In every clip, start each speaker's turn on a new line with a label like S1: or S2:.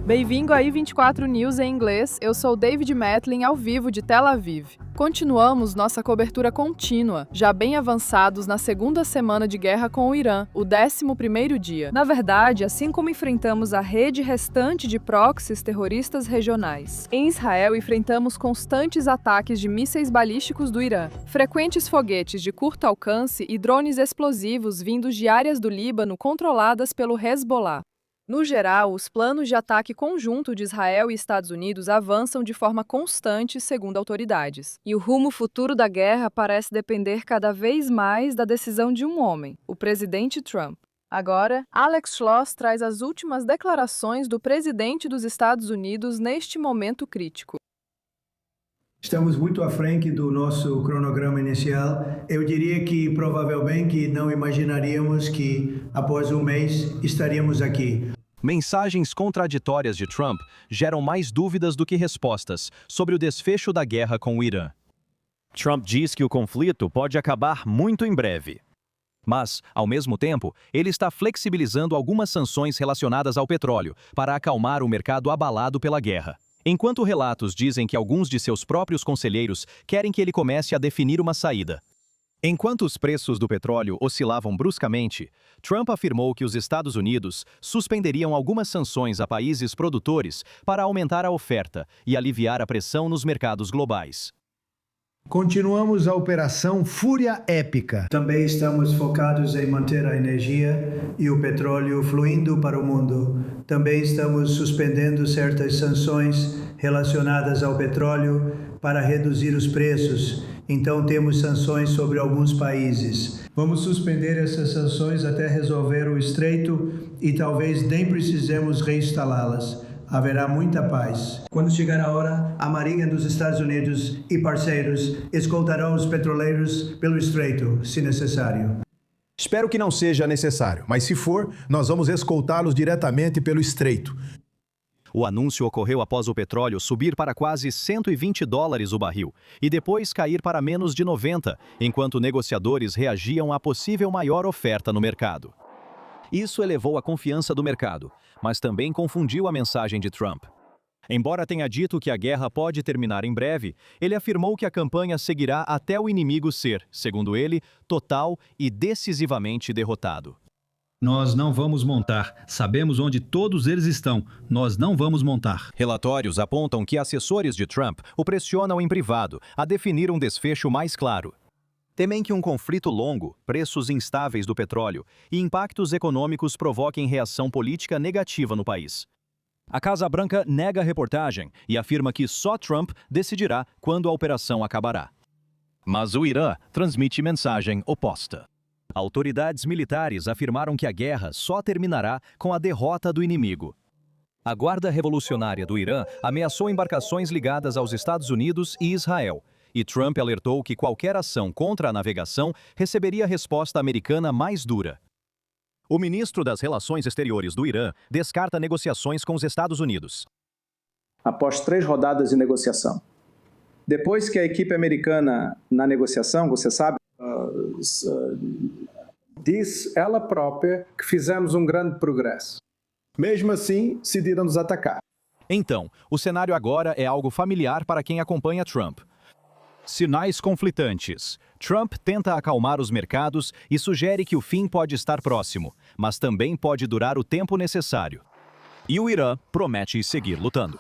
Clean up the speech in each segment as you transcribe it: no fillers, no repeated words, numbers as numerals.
S1: Bem-vindo a I24 News em inglês, eu sou David Matlin, ao vivo de Tel Aviv. Continuamos nossa cobertura contínua, já bem avançados na segunda semana de guerra com o Irã, o 11º dia. Na verdade, assim como enfrentamos a rede restante de proxies terroristas regionais. Em Israel, enfrentamos constantes ataques de mísseis balísticos do Irã, frequentes foguetes de curto alcance e drones explosivos vindos de áreas do Líbano controladas pelo Hezbollah. No geral, os planos de ataque conjunto de Israel e Estados Unidos avançam de forma constante, segundo autoridades. E o rumo futuro da guerra parece depender cada vez mais da decisão de um homem, o presidente Trump. Agora, Alex Schloss traz as últimas declarações do presidente dos Estados Unidos neste momento crítico.
S2: Estamos muito à frente do nosso cronograma inicial. Eu diria que provavelmente não imaginaríamos que após um mês estaríamos aqui.
S3: Mensagens contraditórias de Trump geram mais dúvidas do que respostas sobre o desfecho da guerra com o Irã. Trump diz que o conflito pode acabar muito em breve. Mas, ao mesmo tempo, ele está flexibilizando algumas sanções relacionadas ao petróleo para acalmar o mercado abalado pela guerra. Enquanto relatos dizem que alguns de seus próprios conselheiros querem que ele comece a definir uma saída. Enquanto os preços do petróleo oscilavam bruscamente, Trump afirmou que os Estados Unidos suspenderiam algumas sanções a países produtores para aumentar a oferta e aliviar a pressão nos mercados globais.
S4: Continuamos a Operação Fúria Épica.
S2: Também estamos focados em manter a energia e o petróleo fluindo para o mundo. Também estamos suspendendo certas sanções relacionadas ao petróleo para reduzir os preços. Então temos sanções sobre alguns países. Vamos suspender essas sanções até resolver o estreito e talvez nem precisemos reinstalá-las. Haverá muita paz. Quando chegar a hora, a Marinha dos Estados Unidos e parceiros escoltarão os petroleiros pelo estreito, se necessário.
S4: Espero que não seja necessário, mas se for, nós vamos escoltá-los diretamente pelo estreito.
S3: O anúncio ocorreu após o petróleo subir para quase $120 o barril e depois cair para menos de 90, enquanto negociadores reagiam à possível maior oferta no mercado. Isso elevou a confiança do mercado, mas também confundiu a mensagem de Trump. Embora tenha dito que a guerra pode terminar em breve, ele afirmou que a campanha seguirá até o inimigo ser, segundo ele, total e decisivamente derrotado.
S5: Nós não vamos montar. Sabemos onde todos eles estão. Nós não vamos montar.
S3: Relatórios apontam que assessores de Trump o pressionam em privado a definir um desfecho mais claro. Temem que um conflito longo, preços instáveis do petróleo e impactos econômicos provoquem reação política negativa no país. A Casa Branca nega a reportagem e afirma que só Trump decidirá quando a operação acabará. Mas o Irã transmite mensagem oposta. Autoridades militares afirmaram que a guerra só terminará com a derrota do inimigo. A Guarda Revolucionária do Irã ameaçou embarcações ligadas aos Estados Unidos e Israel, e Trump alertou que qualquer ação contra a navegação receberia resposta americana mais dura. O ministro das Relações Exteriores do Irã descarta negociações com os Estados Unidos.
S6: Após 3 rodadas de negociação. Depois que a equipe americana na negociação, você sabe,
S7: disse ela própria que fizemos um grande progresso. Mesmo assim, decidiram nos atacar.
S3: Então, o cenário agora é algo familiar para quem acompanha Trump. Sinais conflitantes. Trump tenta acalmar os mercados e sugere que o fim pode estar próximo, mas também pode durar o tempo necessário. E o Irã promete seguir lutando.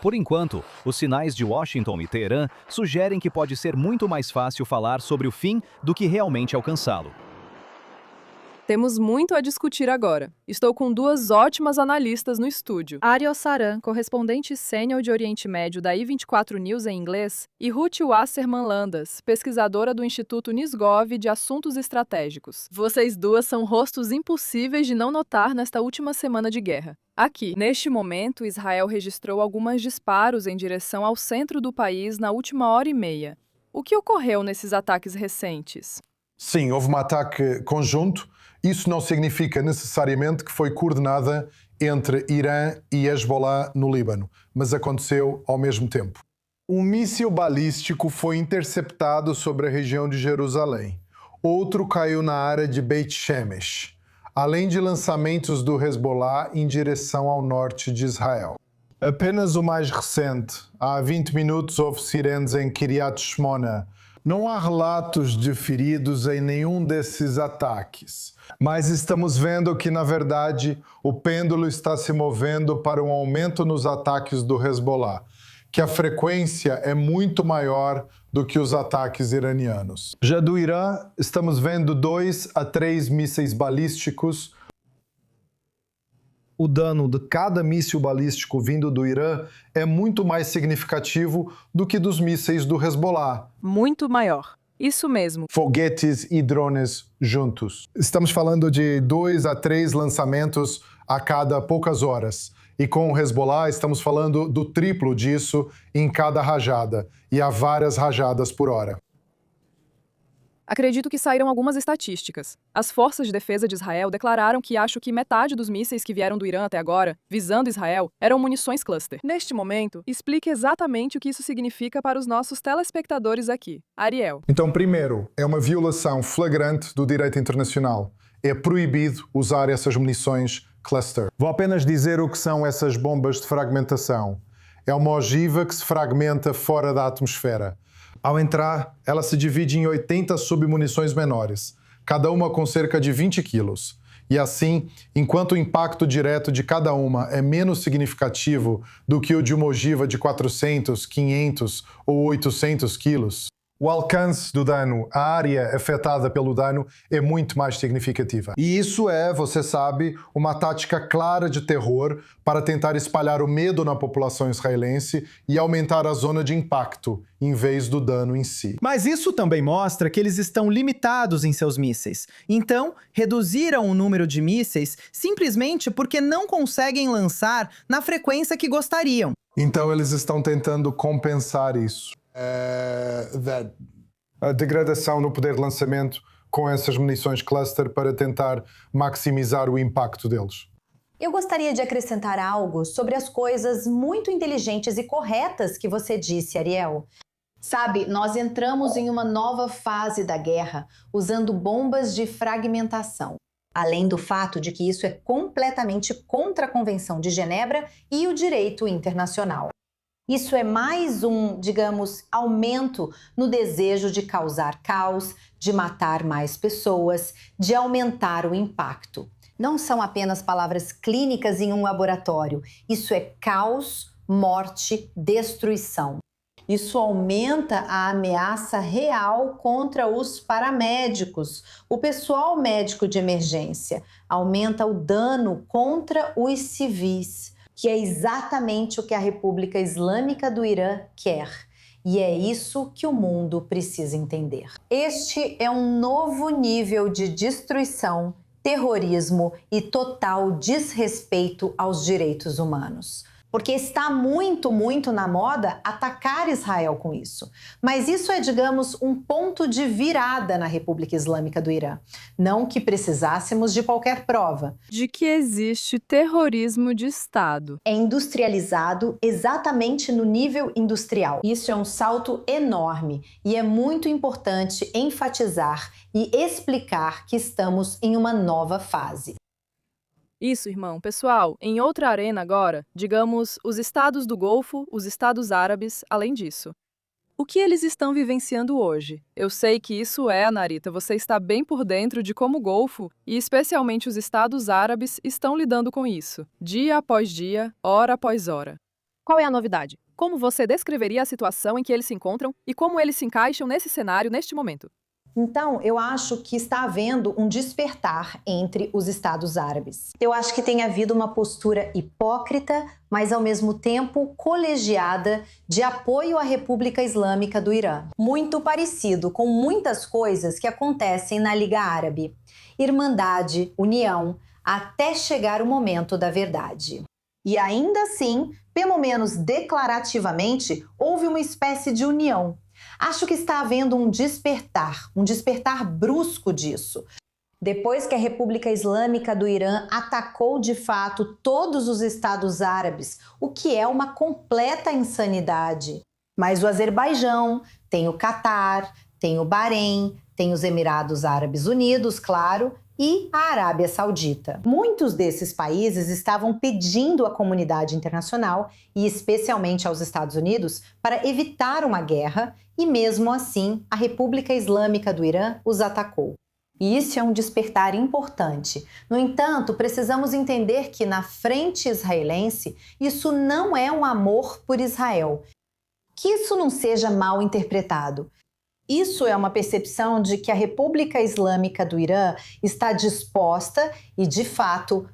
S3: Por enquanto, os sinais de Washington e Teherã sugerem que pode ser muito mais fácil falar sobre o fim do que realmente alcançá-lo.
S1: Temos muito a discutir agora. Estou com 2 ótimas analistas no estúdio. Ariel Saran, correspondente sênior de Oriente Médio da I24 News em inglês, e Ruth Wasserman Landas, pesquisadora do Instituto Nisgov de Assuntos Estratégicos. Vocês duas são rostos impossíveis de não notar nesta última semana de guerra. Aqui, neste momento, Israel registrou alguns disparos em direção ao centro do país na última hora e meia. O que ocorreu nesses ataques recentes?
S8: Sim, houve um ataque conjunto. Isso não significa necessariamente que foi coordenada entre Irã e Hezbollah no Líbano, mas aconteceu ao mesmo tempo. Um míssil balístico foi interceptado sobre a região de Jerusalém. Outro caiu na área de Beit Shemesh. além de lançamentos do Hezbollah em direção ao norte de Israel. Apenas o mais recente. Há 20 minutos houve sirenes em Kiryat Shmona. Não há relatos de feridos em nenhum desses ataques. Mas estamos vendo que, na verdade, o pêndulo está se movendo para um aumento nos ataques do Hezbollah, que a frequência é muito maior do que os ataques iranianos. Já do Irã, estamos vendo 2 a 3 mísseis balísticos. O dano de cada míssil balístico vindo do Irã é muito mais significativo do que dos mísseis do Hezbollah.
S1: Muito maior. Isso mesmo.
S8: Foguetes e drones juntos. Estamos falando de 2 a 3 lançamentos a cada poucas horas. E com o Hezbollah estamos falando do triplo disso em cada rajada. E há várias rajadas por hora.
S1: Acredito que saíram algumas estatísticas. As forças de defesa de Israel declararam que acho que metade dos mísseis que vieram do Irã até agora, visando Israel, eram munições cluster. Neste momento, explique exatamente o que isso significa para os nossos telespectadores aqui. Ariel.
S8: Então, primeiro, é uma violação flagrante do direito internacional. É proibido usar essas munições cluster. Vou apenas dizer o que são essas bombas de fragmentação. É uma ogiva que se fragmenta fora da atmosfera. Ao entrar, ela se divide em 80 submunições menores, cada uma com cerca de 20 quilos. E assim, enquanto o impacto direto de cada uma é menos significativo do que o de uma ogiva de 400, 500 ou 800 quilos, o alcance do dano, a área afetada pelo dano, é muito mais significativa. E isso é, você sabe, uma tática clara de terror para tentar espalhar o medo na população israelense e aumentar a zona de impacto, em vez do dano em si.
S9: Mas isso também mostra que eles estão limitados em seus mísseis. Então, reduziram o número de mísseis simplesmente porque não conseguem lançar na frequência que gostariam.
S8: Então eles estão tentando compensar isso. A degradação no poder de lançamento com essas munições cluster para tentar maximizar o impacto deles.
S10: Eu gostaria de acrescentar algo sobre as coisas muito inteligentes e corretas que você disse, Ariel. Sabe, nós entramos em uma nova fase da guerra usando bombas de fragmentação. Além do fato de que isso é completamente contra a Convenção de Genebra e o direito internacional. Isso é mais um, digamos, aumento no desejo de causar caos, de matar mais pessoas, de aumentar o impacto. Não são apenas palavras clínicas em um laboratório. Isso é caos, morte, destruição. Isso aumenta a ameaça real contra os paramédicos, o pessoal médico de emergência. Aumenta o dano contra os civis, que é exatamente o que a República Islâmica do Irã quer. E é isso que o mundo precisa entender. Este é um novo nível de destruição, terrorismo e total desrespeito aos direitos humanos. Porque está muito na moda atacar Israel com isso. Mas isso é, digamos, um ponto de virada na República Islâmica do Irã. Não que precisássemos de qualquer prova.
S1: De que existe terrorismo de Estado.
S10: É industrializado exatamente no nível industrial. Isso é um salto enorme e é muito importante enfatizar e explicar que estamos em uma nova fase.
S1: Isso, irmão. Pessoal, em outra arena agora, digamos, os estados do Golfo, os estados árabes, além disso. O que eles estão vivenciando hoje? Eu sei que isso é, Narita, você está bem por dentro de como o Golfo, e especialmente os estados árabes, estão lidando com isso, dia após dia, hora após hora. Qual é a novidade? Como você descreveria a situação em que eles se encontram e como eles se encaixam nesse cenário neste momento?
S10: Então, eu acho que está havendo um despertar entre os Estados Árabes. Eu acho que tem havido uma postura hipócrita, mas ao mesmo tempo colegiada de apoio à República Islâmica do Irã. Muito parecido com muitas coisas que acontecem na Liga Árabe. Irmandade, união, até chegar o momento da verdade. E ainda assim, pelo menos declarativamente, houve uma espécie de união. Acho que está havendo um despertar brusco disso. Depois que a República Islâmica do Irã atacou de fato todos os estados árabes, o que é uma completa insanidade. Mas o Azerbaijão, tem o Catar, tem o Bahrein, tem os Emirados Árabes Unidos, claro, e a Arábia Saudita. Muitos desses países estavam pedindo à comunidade internacional, e especialmente aos Estados Unidos, para evitar uma guerra, e mesmo assim, a República Islâmica do Irã os atacou. E isso é um despertar importante. No entanto, precisamos entender que na frente israelense, isso não é um amor por Israel. Que isso não seja mal interpretado. Isso é uma percepção de que a República Islâmica do Irã está disposta e, de fato,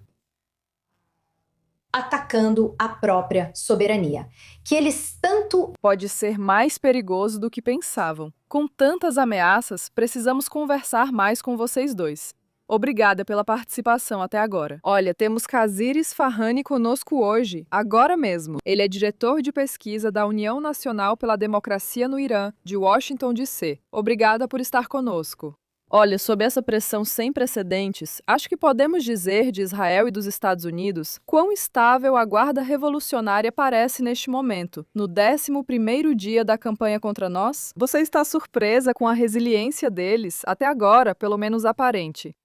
S10: atacando a própria soberania. Que eles tanto...
S1: Pode ser mais perigoso do que pensavam. Com tantas ameaças, precisamos conversar mais com vocês dois. Obrigada pela participação até agora. Olha, temos Kazir Isfahani conosco hoje, agora mesmo. Ele é diretor de pesquisa da União Nacional pela Democracia no Irã, de Washington, D.C. Obrigada por estar conosco. Olha, sob essa pressão sem precedentes, acho que podemos dizer de Israel e dos Estados Unidos quão estável a Guarda Revolucionária parece neste momento, no 11º dia da campanha contra nós. Você está surpresa com a resiliência deles, até agora, pelo menos aparente.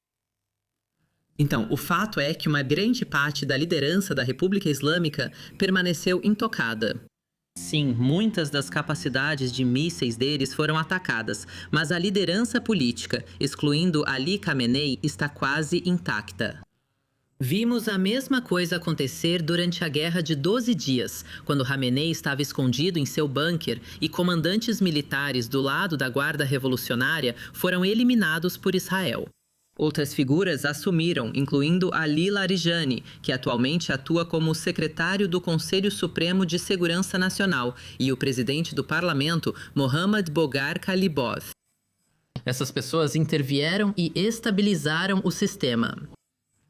S11: Então, o fato é que uma grande parte da liderança da República Islâmica permaneceu intocada. Sim, muitas das capacidades de mísseis deles foram atacadas, mas a liderança política, excluindo Ali Khamenei, está quase intacta. Vimos a mesma coisa acontecer durante a Guerra de 12 Dias, quando Khamenei estava escondido em seu bunker e comandantes militares do lado da Guarda Revolucionária foram eliminados por Israel. Outras figuras assumiram, incluindo Ali Larijani, que atualmente atua como secretário do Conselho Supremo de Segurança Nacional, e o presidente do parlamento, Mohammad Bogar Khalibov. Essas pessoas intervieram e estabilizaram o sistema.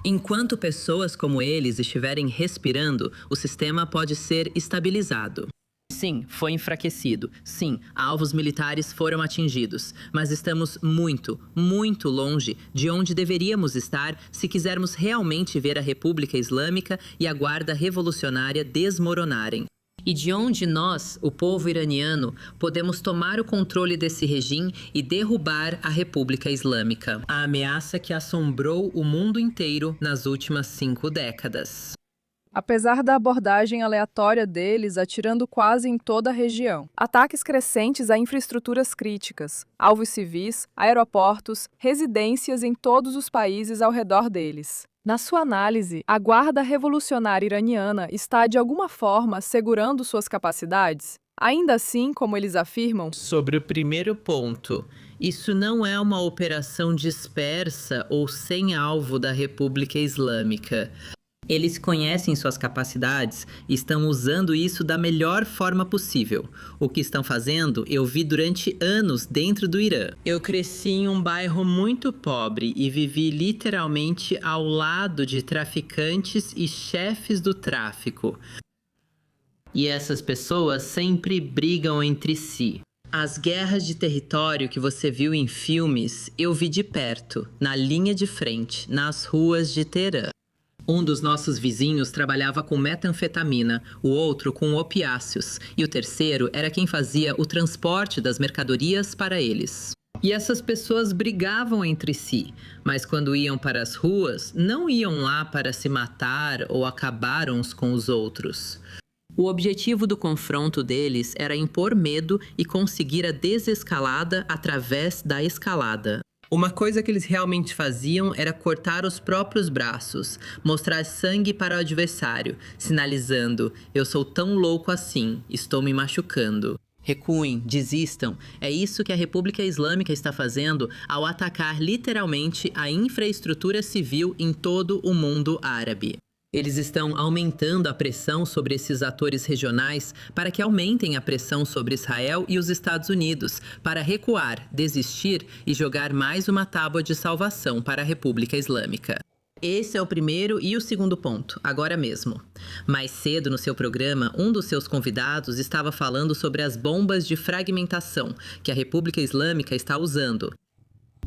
S11: Enquanto pessoas como eles estiverem respirando, o sistema pode ser estabilizado. Sim, foi enfraquecido. Sim, alvos militares foram atingidos. Mas estamos muito, muito longe de onde deveríamos estar se quisermos realmente ver a República Islâmica e a Guarda Revolucionária desmoronarem. E de onde nós, o povo iraniano, podemos tomar o controle desse regime e derrubar a República Islâmica. A ameaça que assombrou o mundo inteiro nas últimas 5 décadas.
S1: Apesar da abordagem aleatória deles atirando quase em toda a região. Ataques crescentes a infraestruturas críticas, alvos civis, aeroportos, residências em todos os países ao redor deles. Na sua análise, a Guarda Revolucionária Iraniana está, de alguma forma, segurando suas capacidades? Ainda assim, como eles afirmam...
S11: Sobre o primeiro ponto, isso não é uma operação dispersa ou sem alvo da República Islâmica. Eles conhecem suas capacidades e estão usando isso da melhor forma possível. O que estão fazendo, eu vi durante anos dentro do Irã. Eu cresci em um bairro muito pobre e vivi literalmente ao lado de traficantes e chefes do tráfico. E essas pessoas sempre brigam entre si. As guerras de território que você viu em filmes, eu vi de perto, na linha de frente, nas ruas de Teherã. Um dos nossos vizinhos trabalhava com metanfetamina, o outro com opiáceos, e o terceiro era quem fazia o transporte das mercadorias para eles. E essas pessoas brigavam entre si, mas quando iam para as ruas, não iam lá para se matar ou acabar uns com os outros. O objetivo do confronto deles era impor medo e conseguir a desescalada através da escalada. Uma coisa que eles realmente faziam era cortar os próprios braços, mostrar sangue para o adversário, sinalizando: eu sou tão louco assim, estou me machucando. Recuem, desistam. É isso que a República Islâmica está fazendo ao atacar literalmente a infraestrutura civil em todo o mundo árabe. Eles estão aumentando a pressão sobre esses atores regionais para que aumentem a pressão sobre Israel e os Estados Unidos, para recuar, desistir e jogar mais uma tábua de salvação para a República Islâmica. Esse é o primeiro e o segundo ponto, agora mesmo. Mais cedo no seu programa, um dos seus convidados estava falando sobre as bombas de fragmentação que a República Islâmica está usando.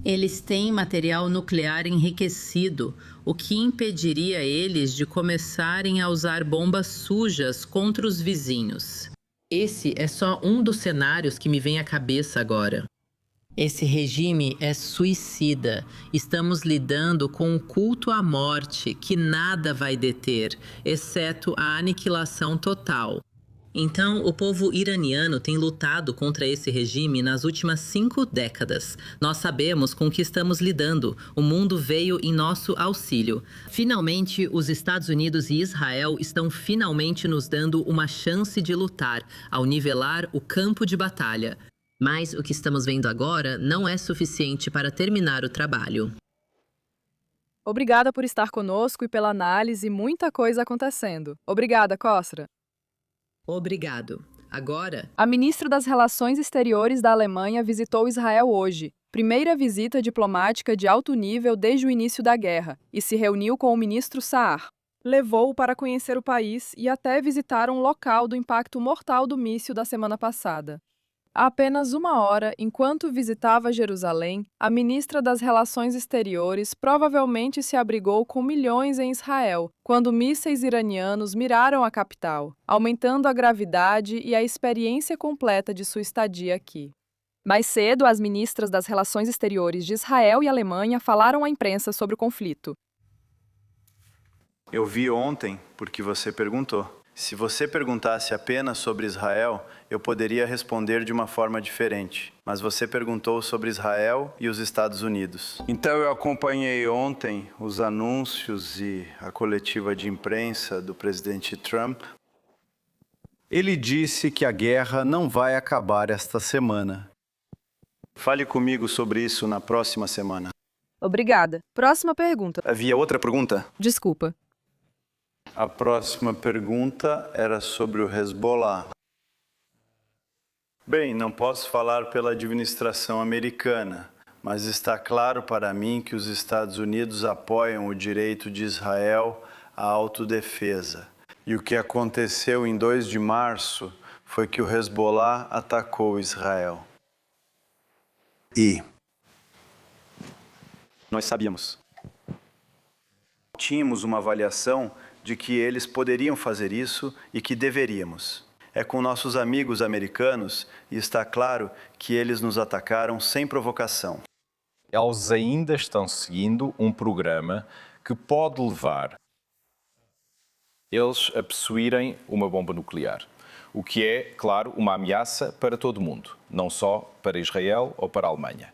S11: Eles têm material nuclear enriquecido, o que impediria eles de começarem a usar bombas sujas contra os vizinhos. Esse é só um dos cenários que me vem à cabeça agora. Esse regime é suicida. Estamos lidando com um culto à morte que nada vai deter, exceto a aniquilação total. Então, o povo iraniano tem lutado contra esse regime nas últimas 5 décadas. Nós sabemos com o que estamos lidando. O mundo veio em nosso auxílio. Finalmente, os Estados Unidos e Israel estão finalmente nos dando uma chance de lutar, ao nivelar o campo de batalha. Mas o que estamos vendo agora não é suficiente para terminar o trabalho.
S1: Obrigada por estar conosco e pela análise, muita coisa acontecendo. Obrigada, Costra.
S11: Obrigado. Agora...
S1: A ministra das Relações Exteriores da Alemanha visitou Israel hoje, primeira visita diplomática de alto nível desde o início da guerra, e se reuniu com o ministro Saar. Levou-o para conhecer o país e até visitar um local do impacto mortal do míssil da semana passada. Há apenas uma hora, enquanto visitava Jerusalém, a ministra das Relações Exteriores provavelmente se abrigou com milhões em Israel, quando mísseis iranianos miraram a capital, aumentando a gravidade e a experiência completa de sua estadia aqui. Mais cedo, as ministras das Relações Exteriores de Israel e Alemanha falaram à imprensa sobre o conflito.
S12: Eu vi ontem porque você perguntou. Se você perguntasse apenas sobre Israel, eu poderia responder de uma forma diferente. Mas você perguntou sobre Israel e os Estados Unidos. Então eu acompanhei ontem os anúncios e a coletiva de imprensa do presidente Trump. Ele disse que a guerra não vai acabar esta semana. Fale comigo sobre isso na próxima semana.
S1: Obrigada. Próxima pergunta.
S12: Havia outra pergunta?
S1: Desculpa.
S12: A próxima pergunta era sobre o Hezbollah. Bem, não posso falar pela administração americana, mas está claro para mim que os Estados Unidos apoiam o direito de Israel à autodefesa. E o que aconteceu em 2 de março foi que o Hezbollah atacou Israel. E nós sabíamos. Tínhamos uma avaliação de que eles poderiam fazer isso e que deveríamos. É com nossos amigos americanos e está claro que eles nos atacaram sem provocação.
S13: Eles ainda estão seguindo um programa que pode levar eles a possuírem uma bomba nuclear, o que é, claro, uma ameaça para todo o mundo, não só para Israel ou para a Alemanha.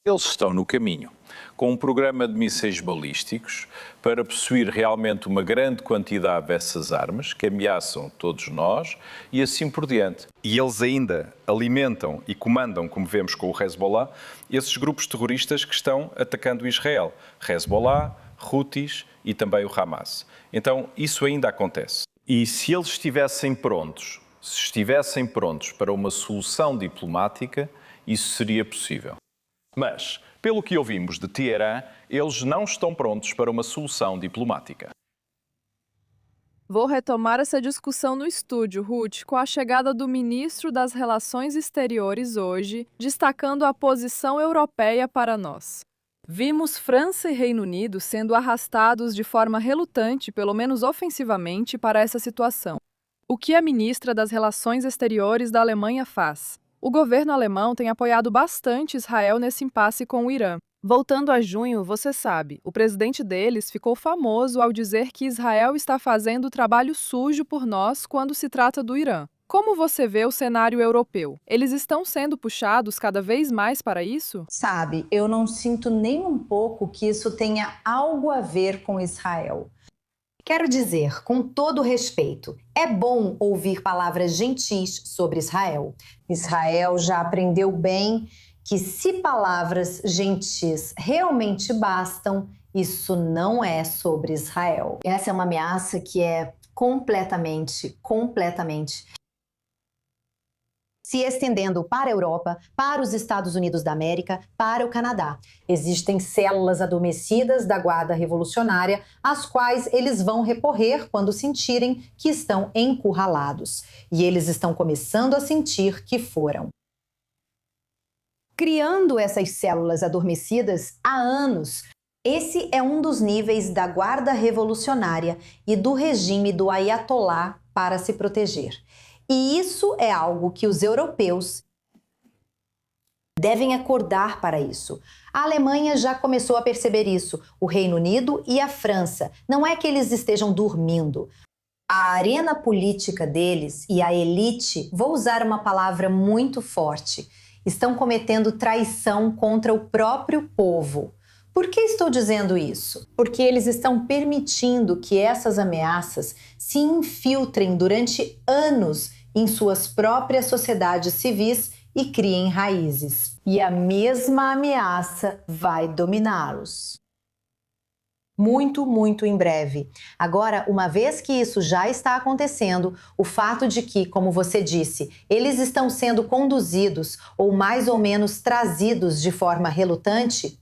S13: Eles estão no caminho, com um programa de mísseis balísticos para possuir realmente uma grande quantidade dessas armas que ameaçam todos nós e assim por diante. E eles ainda alimentam e comandam, como vemos com o Hezbollah, esses grupos terroristas que estão atacando Israel. Hezbollah, Houthis e também o Hamas. Então, isso ainda acontece. E se eles estivessem prontos para uma solução diplomática, isso seria possível. Mas, pelo que ouvimos de Teherã, eles não estão prontos para uma solução diplomática.
S1: Vou retomar essa discussão no estúdio, Ruth, com a chegada do ministro das Relações Exteriores hoje, destacando a posição europeia para nós. Vimos França e Reino Unido sendo arrastados de forma relutante, pelo menos ofensivamente, para essa situação. O que a ministra das Relações Exteriores da Alemanha faz? O governo alemão tem apoiado bastante Israel nesse impasse com o Irã. Voltando a junho, você sabe, o presidente deles ficou famoso ao dizer que Israel está fazendo o trabalho sujo por nós quando se trata do Irã. Como você vê o cenário europeu? Eles estão sendo puxados cada vez mais para isso?
S10: Sabe, eu não sinto nem um pouco que isso tenha algo a ver com Israel. Quero dizer, com todo respeito, é bom ouvir palavras gentis sobre Israel. Israel já aprendeu bem que se palavras gentis realmente bastam, isso não é sobre Israel. Essa é uma ameaça que é completamente se estendendo para a Europa, para os Estados Unidos da América, para o Canadá. Existem células adormecidas da Guarda Revolucionária, às quais eles vão recorrer quando sentirem que estão encurralados. E eles estão começando a sentir que foram. Criando essas células adormecidas há anos. Esse é um dos níveis da Guarda Revolucionária e do regime do Ayatollah para se proteger. E isso é algo que os europeus devem acordar para isso. A Alemanha já começou a perceber isso, o Reino Unido e a França. Não é que eles estejam dormindo. A arena política deles e a elite, vou usar uma palavra muito forte, estão cometendo traição contra o próprio povo. Por que estou dizendo isso? Porque eles estão permitindo que essas ameaças se infiltrem durante anos em suas próprias sociedades civis e criem raízes. E a mesma ameaça vai dominá-los. Muito, muito em breve. Agora, uma vez que isso já está acontecendo, o fato de que, como você disse, eles estão sendo conduzidos ou mais ou menos trazidos de forma relutante,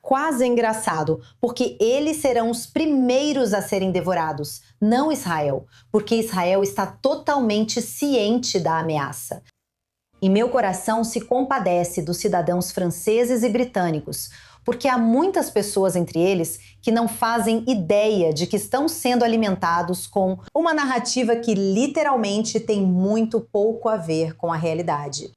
S10: quase engraçado, porque eles serão os primeiros a serem devorados, não Israel, porque Israel está totalmente ciente da ameaça. E meu coração se compadece dos cidadãos franceses e britânicos, porque há muitas pessoas entre eles que não fazem ideia de que estão sendo alimentados com uma narrativa que literalmente tem muito pouco a ver com a realidade.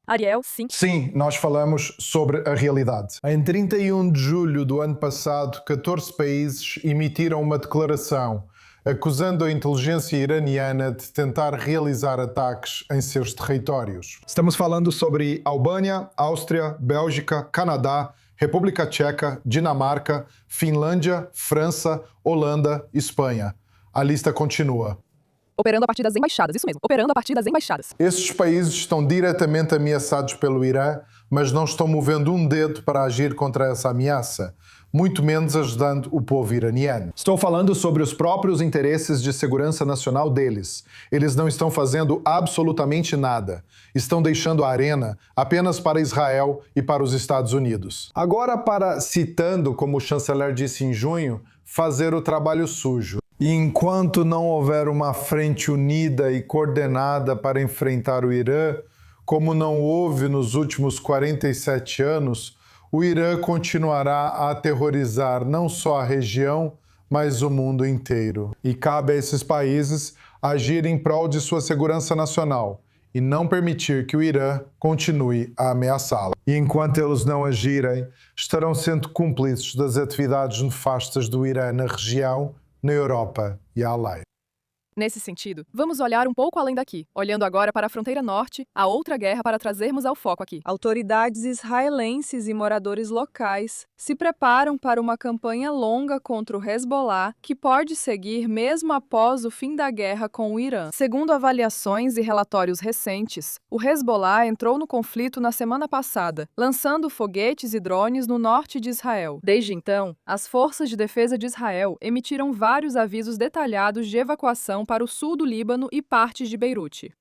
S1: Ariel, sim.
S8: Sim, nós falamos sobre a realidade. Em 31 de julho do ano passado, 14 países emitiram uma declaração acusando a inteligência iraniana de tentar realizar ataques em seus territórios. Estamos falando sobre Albânia, Áustria, Bélgica, Canadá, República Tcheca, Dinamarca, Finlândia, França, Holanda e Espanha. A lista continua.
S1: Operando a partir das embaixadas, isso mesmo, operando a partir das embaixadas.
S8: Esses países estão diretamente ameaçados pelo Irã, mas não estão movendo um dedo para agir contra essa ameaça, muito menos ajudando o povo iraniano. Estou falando sobre os próprios interesses de segurança nacional deles. Eles não estão fazendo absolutamente nada. Estão deixando a arena apenas para Israel e para os Estados Unidos. Agora, para, citando como o chanceler disse em junho, fazer o trabalho sujo. E enquanto não houver uma frente unida e coordenada para enfrentar o Irã, como não houve nos últimos 47 anos, o Irã continuará a aterrorizar não só a região, mas o mundo inteiro. E cabe a esses países agir em prol de sua segurança nacional e não permitir que o Irã continue a ameaçá-la. E enquanto eles não agirem, estarão sendo cúmplices das atividades nefastas do Irã na região, na Europa e além.
S1: Nesse sentido, vamos olhar um pouco além daqui, olhando agora para a fronteira norte, a outra guerra para trazermos ao foco aqui. Autoridades israelenses e moradores locais se preparam para uma campanha longa contra o Hezbollah, que pode seguir mesmo após o fim da guerra com o Irã. Segundo avaliações e relatórios recentes, o Hezbollah entrou no conflito na semana passada, lançando foguetes e drones no norte de Israel. Desde então, as forças de defesa de Israel emitiram vários avisos detalhados de evacuação para o sul do Líbano e partes de Beirute,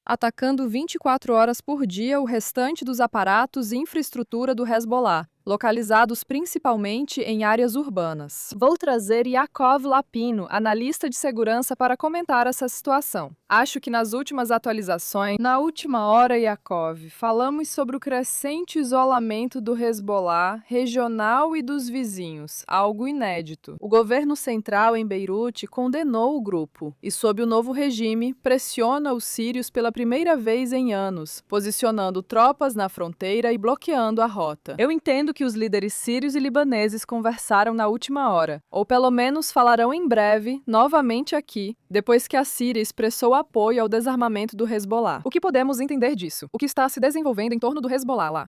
S1: atacando 24 horas por dia o restante dos aparatos e infraestrutura do Hezbollah, localizados principalmente em áreas urbanas. Vou trazer Yaakov Lapino, analista de segurança, para comentar essa situação. Acho que nas últimas atualizações, na última hora, Yaakov, falamos sobre o crescente isolamento do Hezbollah regional e dos vizinhos, algo inédito. O governo central em Beirute condenou o grupo e, sob o novo regime, pressiona os sírios pela primeira vez em anos, posicionando tropas na fronteira e bloqueando a rota. Eu entendo que os líderes sírios e libaneses conversaram na última hora, ou pelo menos falarão em breve, novamente aqui, depois que a Síria expressou apoio ao desarmamento do Hezbollah. O que podemos entender disso? O que está se desenvolvendo em torno do Hezbollah lá?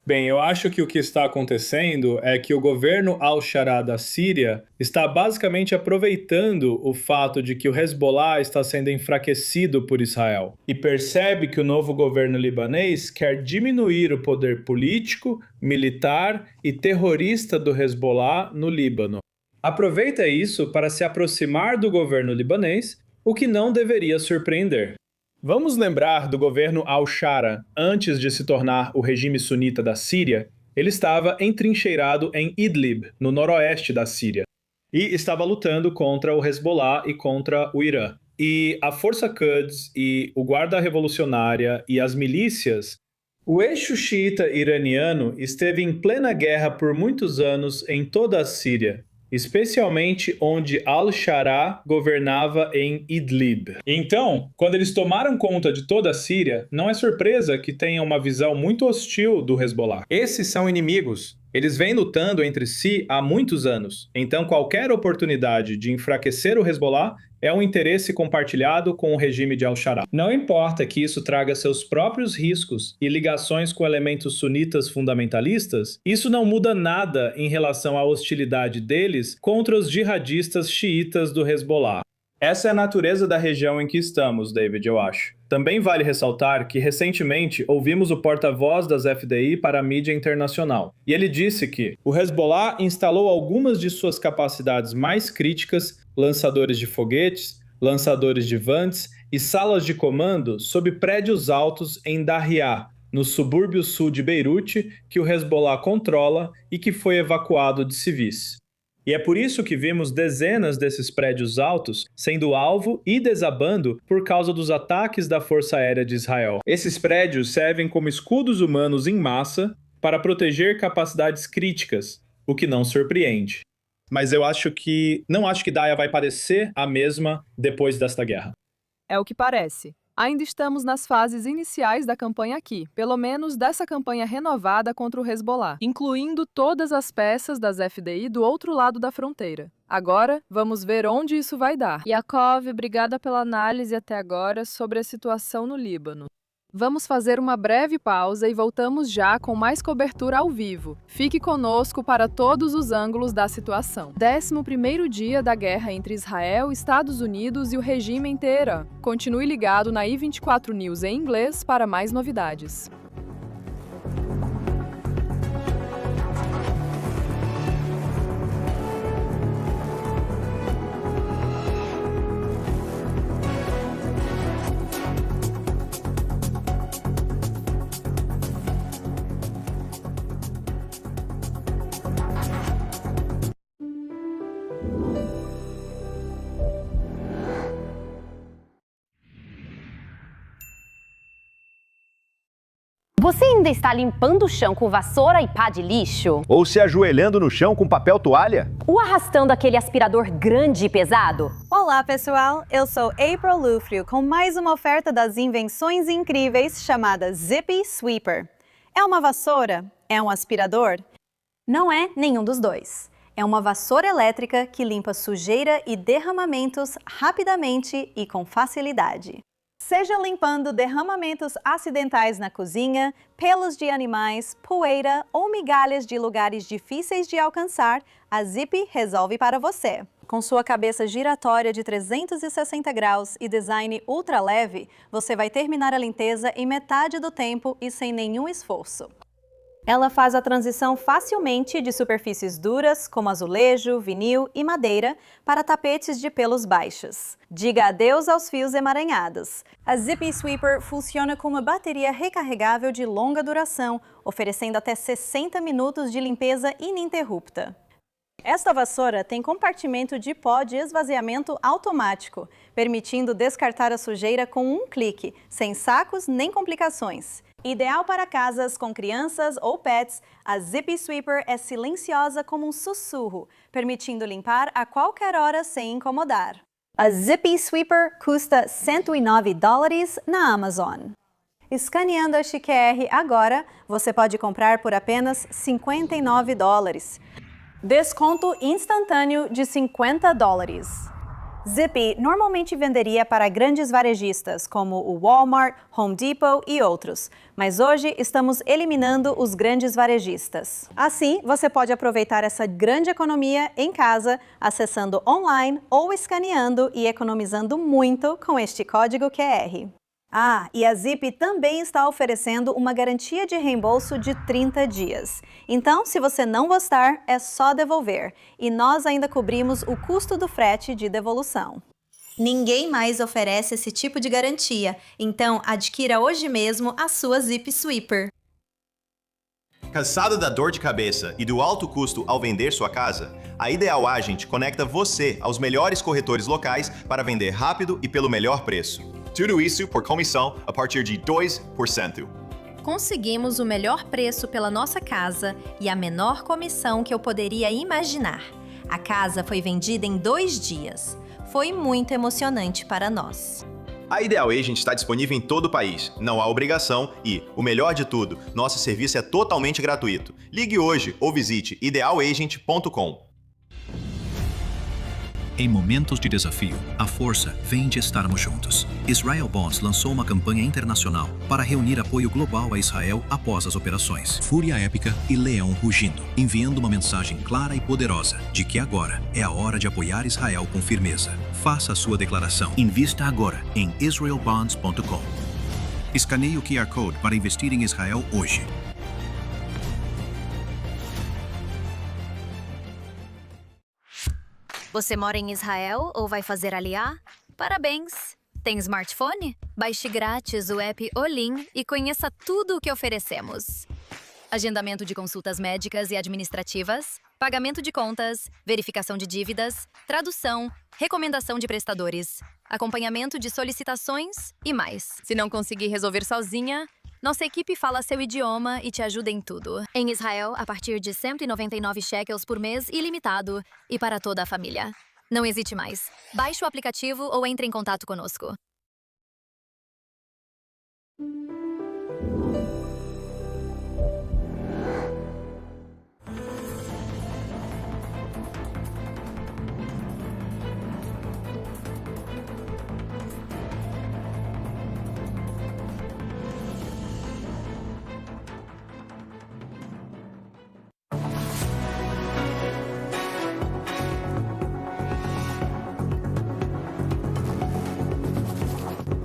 S14: Bem, eu acho que o que está acontecendo é que o governo al-Shara da Síria está basicamente aproveitando o fato de que o Hezbollah está sendo enfraquecido por Israel e percebe que o novo governo libanês quer diminuir o poder político, militar e terrorista do Hezbollah no Líbano. Aproveita isso para se aproximar do governo libanês, o que não deveria surpreender. Vamos lembrar do governo al-Shara. Antes de se tornar o regime sunita da Síria, ele estava entrincheirado em Idlib, no noroeste da Síria, e estava lutando contra o Hezbollah e contra o Irã. E a Força Quds e o Guarda Revolucionária e as milícias, o eixo xiita iraniano esteve em plena guerra por muitos anos em toda a Síria. especialmente onde al-Sharaa governava em Idlib. Então, quando eles tomaram conta de toda a Síria, não é surpresa que tenham uma visão muito hostil do Hezbollah. Esses são inimigos. Eles vêm lutando entre si há muitos anos. Então, qualquer oportunidade de enfraquecer o Hezbollah é um interesse compartilhado com o regime de al-Sharaa. Não importa que isso traga seus próprios riscos e ligações com elementos sunitas fundamentalistas, isso não muda nada em relação à hostilidade deles contra os jihadistas xiitas do Hezbollah. Essa é a natureza da região em que estamos, David, eu acho. Também vale ressaltar que, recentemente, ouvimos o porta-voz das FDI para a mídia internacional. E ele disse que o Hezbollah instalou algumas de suas capacidades mais críticas, lançadores de foguetes, lançadores de vantes e salas de comando sob prédios altos em Darriá, no subúrbio sul de Beirute, que o Hezbollah controla e que foi evacuado de civis. E é por isso que vimos dezenas desses prédios altos sendo alvo e desabando por causa dos ataques da Força Aérea de Israel. Esses prédios servem como escudos humanos em massa para proteger capacidades críticas, o que não surpreende. Mas não acho que Daia vai parecer a mesma depois desta guerra.
S1: É o que parece. Ainda estamos nas fases iniciais da campanha aqui, pelo menos dessa campanha renovada contra o Hezbollah, incluindo todas as peças das FDI do outro lado da fronteira. Agora, vamos ver onde isso vai dar. Yaakov, obrigada pela análise até agora sobre a situação no Líbano. Vamos fazer uma breve pausa e voltamos já com mais cobertura ao vivo. Fique conosco para todos os ângulos da situação. 11º dia da guerra entre Israel, Estados Unidos e o regime em Teherã. Continue ligado na i24 News em inglês para mais novidades.
S15: Você ainda está limpando o chão com vassoura e pá de lixo?
S3: Ou se ajoelhando no chão com papel toalha?
S15: Ou arrastando aquele aspirador grande e pesado?
S16: Olá, pessoal! Eu sou April Lufrio com mais uma oferta das invenções incríveis chamada Zippy Sweeper. É uma vassoura? É um aspirador? Não é nenhum dos dois. É uma vassoura elétrica que limpa sujeira e derramamentos rapidamente e com facilidade. Seja limpando derramamentos acidentais na cozinha, pelos de animais, poeira ou migalhas de lugares difíceis de alcançar, a Zippy resolve para você. Com sua cabeça giratória de 360 graus e design ultra leve, você vai terminar a limpeza em metade do tempo e sem nenhum esforço. Ela faz a transição facilmente de superfícies duras, como azulejo, vinil e madeira, para tapetes de pelos baixos. Diga adeus aos fios emaranhados. A Zippy Sweeper funciona com uma bateria recarregável de longa duração, oferecendo até 60 minutos de limpeza ininterrupta. Esta vassoura tem compartimento de pó de esvaziamento automático, permitindo descartar a sujeira com um clique, sem sacos nem complicações. Ideal para casas com crianças ou pets, a Zippy Sweeper é silenciosa como um sussurro, permitindo limpar a qualquer hora sem incomodar. A Zippy Sweeper custa $109 na Amazon. Escaneando este QR agora, você pode comprar por apenas $59. Desconto instantâneo de $50. Zippy normalmente venderia para grandes varejistas, como o Walmart, Home Depot e outros, mas hoje estamos eliminando os grandes varejistas. Assim, você pode aproveitar essa grande economia em casa, acessando online ou escaneando e economizando muito com este código QR. Ah, e a Zippy também está oferecendo uma garantia de reembolso de 30 dias. Então, se você não gostar, é só devolver. E nós ainda cobrimos o custo do frete de devolução. Ninguém mais oferece esse tipo de garantia. Então, adquira hoje mesmo a sua Zippy Sweeper.
S17: Cansado da dor de cabeça e do alto custo ao vender sua casa? A Ideal Agent conecta você aos melhores corretores locais para vender rápido e pelo melhor preço. Tudo isso por comissão a partir de 2%.
S10: Conseguimos o melhor preço pela nossa casa e a menor comissão que eu poderia imaginar.
S18: A casa foi vendida em 2 dias. Foi muito emocionante para nós.
S17: A Ideal Agent está disponível em todo o país, não há obrigação e, o melhor de tudo, nosso serviço é totalmente gratuito. Ligue hoje ou visite idealagent.com.
S3: Em momentos de desafio, a força vem de estarmos juntos. Israel Bonds lançou uma campanha internacional para reunir apoio global a Israel após as operações Fúria Épica e Leão Rugindo, enviando uma mensagem clara e poderosa de que agora é a hora de apoiar Israel com firmeza. Faça a sua declaração. Invista agora em israelbonds.com. Escaneie o QR Code para investir em Israel hoje.
S19: Você mora em Israel ou vai fazer Aliyah? Parabéns! Tem smartphone? Baixe grátis o app Olim e conheça tudo o que oferecemos. Agendamento de consultas médicas e administrativas, pagamento de contas, verificação de dívidas, tradução, recomendação de prestadores, acompanhamento de solicitações e mais. Se não conseguir resolver sozinha, nossa equipe fala seu idioma e te ajuda em tudo. Em Israel, a partir de 199 shekels por mês ilimitado e para toda a família. Não hesite mais. Baixe o aplicativo ou entre em contato conosco.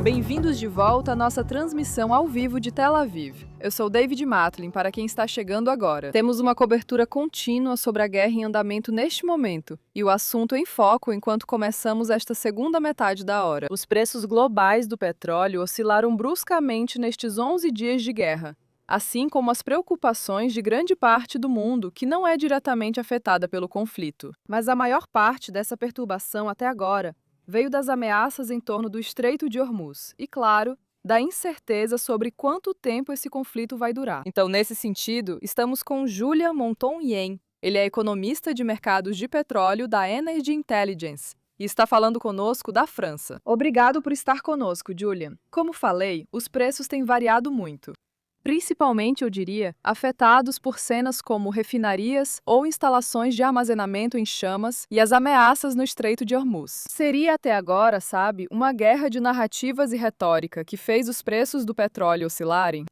S1: Bem-vindos de volta à nossa transmissão ao vivo de Tel Aviv. Eu sou David Matlin, para quem está chegando agora. Temos uma cobertura contínua sobre a guerra em andamento neste momento, e o assunto em foco enquanto começamos esta segunda metade da hora. Os preços globais do petróleo oscilaram bruscamente nestes 11 dias de guerra, assim como as preocupações de grande parte do mundo que não é diretamente afetada pelo conflito. Mas a maior parte dessa perturbação até agora veio das ameaças em torno do Estreito de Hormuz e, claro, da incerteza sobre quanto tempo esse conflito vai durar. Então, nesse sentido, estamos com Julian Monton-Yen. Ele é economista de mercados de petróleo da Energy Intelligence e está falando conosco da França. Obrigado por estar conosco, Julian. Como falei, os preços têm variado muito. Principalmente, eu diria, afetados por cenas como refinarias ou instalações de armazenamento em chamas e as ameaças no Estreito de Hormuz. Seria até agora, sabe, uma guerra de narrativas e retórica que fez os preços do petróleo oscilarem?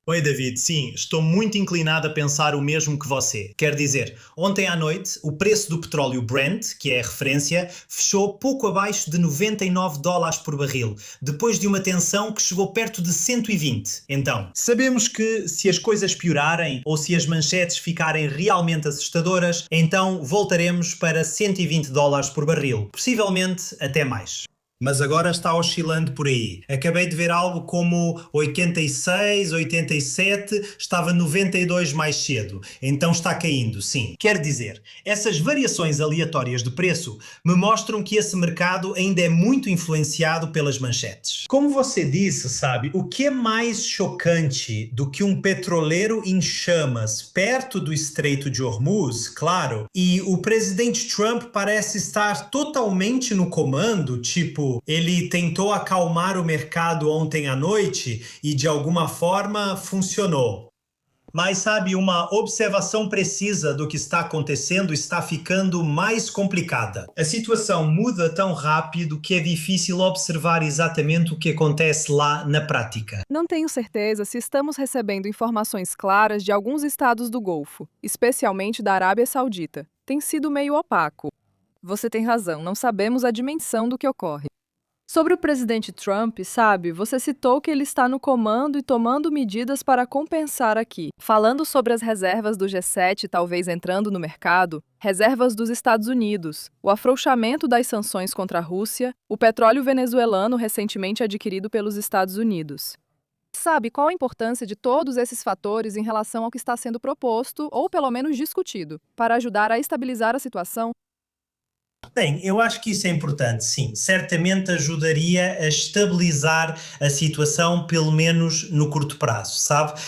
S20: Oi, David. Sim, estou muito inclinado a pensar o mesmo que você. Quer dizer, ontem à noite, o preço do petróleo Brent, que é a referência, fechou pouco abaixo de $99 por barril, depois de uma tensão que chegou perto de 120. Então, sabemos que se as coisas piorarem ou se as manchetes ficarem realmente assustadoras, então voltaremos para $120 por barril, possivelmente até mais. Mas agora está oscilando por aí. Acabei de ver algo como 86, 87, estava 92 mais cedo. Então está caindo, sim. Quer dizer, essas variações aleatórias de preço me mostram que esse mercado ainda é muito influenciado pelas manchetes. Como você disse, sabe, o que é mais chocante do que um petroleiro em chamas perto do Estreito de Hormuz, claro, e o presidente Trump parece estar totalmente no comando, tipo, ele tentou acalmar o mercado ontem à noite e de alguma forma funcionou. Mas sabe, uma observação precisa do que está acontecendo está ficando mais complicada. A situação muda tão rápido que é difícil observar exatamente o que acontece lá na prática.
S1: Não tenho certeza se estamos recebendo informações claras de alguns estados do Golfo, especialmente da Arábia Saudita. Tem sido meio opaco. Você tem razão, não sabemos a dimensão do que ocorre. Sobre o presidente Trump, sabe, você citou que ele está no comando e tomando medidas para compensar aqui. Falando sobre as reservas do G7 talvez entrando no mercado, reservas dos Estados Unidos, o afrouxamento das sanções contra a Rússia, o petróleo venezuelano recentemente adquirido pelos Estados Unidos. Sabe qual a importância de todos esses fatores em relação ao que está sendo proposto, ou pelo menos discutido, para ajudar a estabilizar a situação?
S20: Bem, eu acho que isso é importante, sim. Certamente ajudaria a estabilizar a situação, pelo menos no curto prazo, sabe?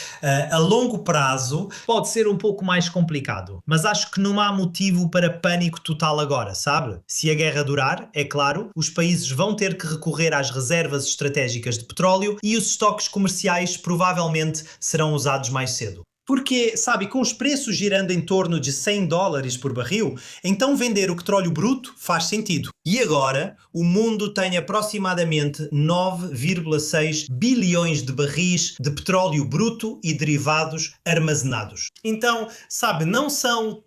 S20: A longo prazo pode ser um pouco mais complicado, mas acho que não há motivo para pânico total agora, sabe? Se a guerra durar, é claro, os países vão ter que recorrer às reservas estratégicas de petróleo e os estoques comerciais provavelmente serão usados mais cedo. Porque, sabe, com os preços girando em torno de $100 por barril, então vender o petróleo bruto faz sentido. E agora, o mundo tem aproximadamente 9,6 bilhões de barris de petróleo bruto e derivados armazenados. Então, sabe, não são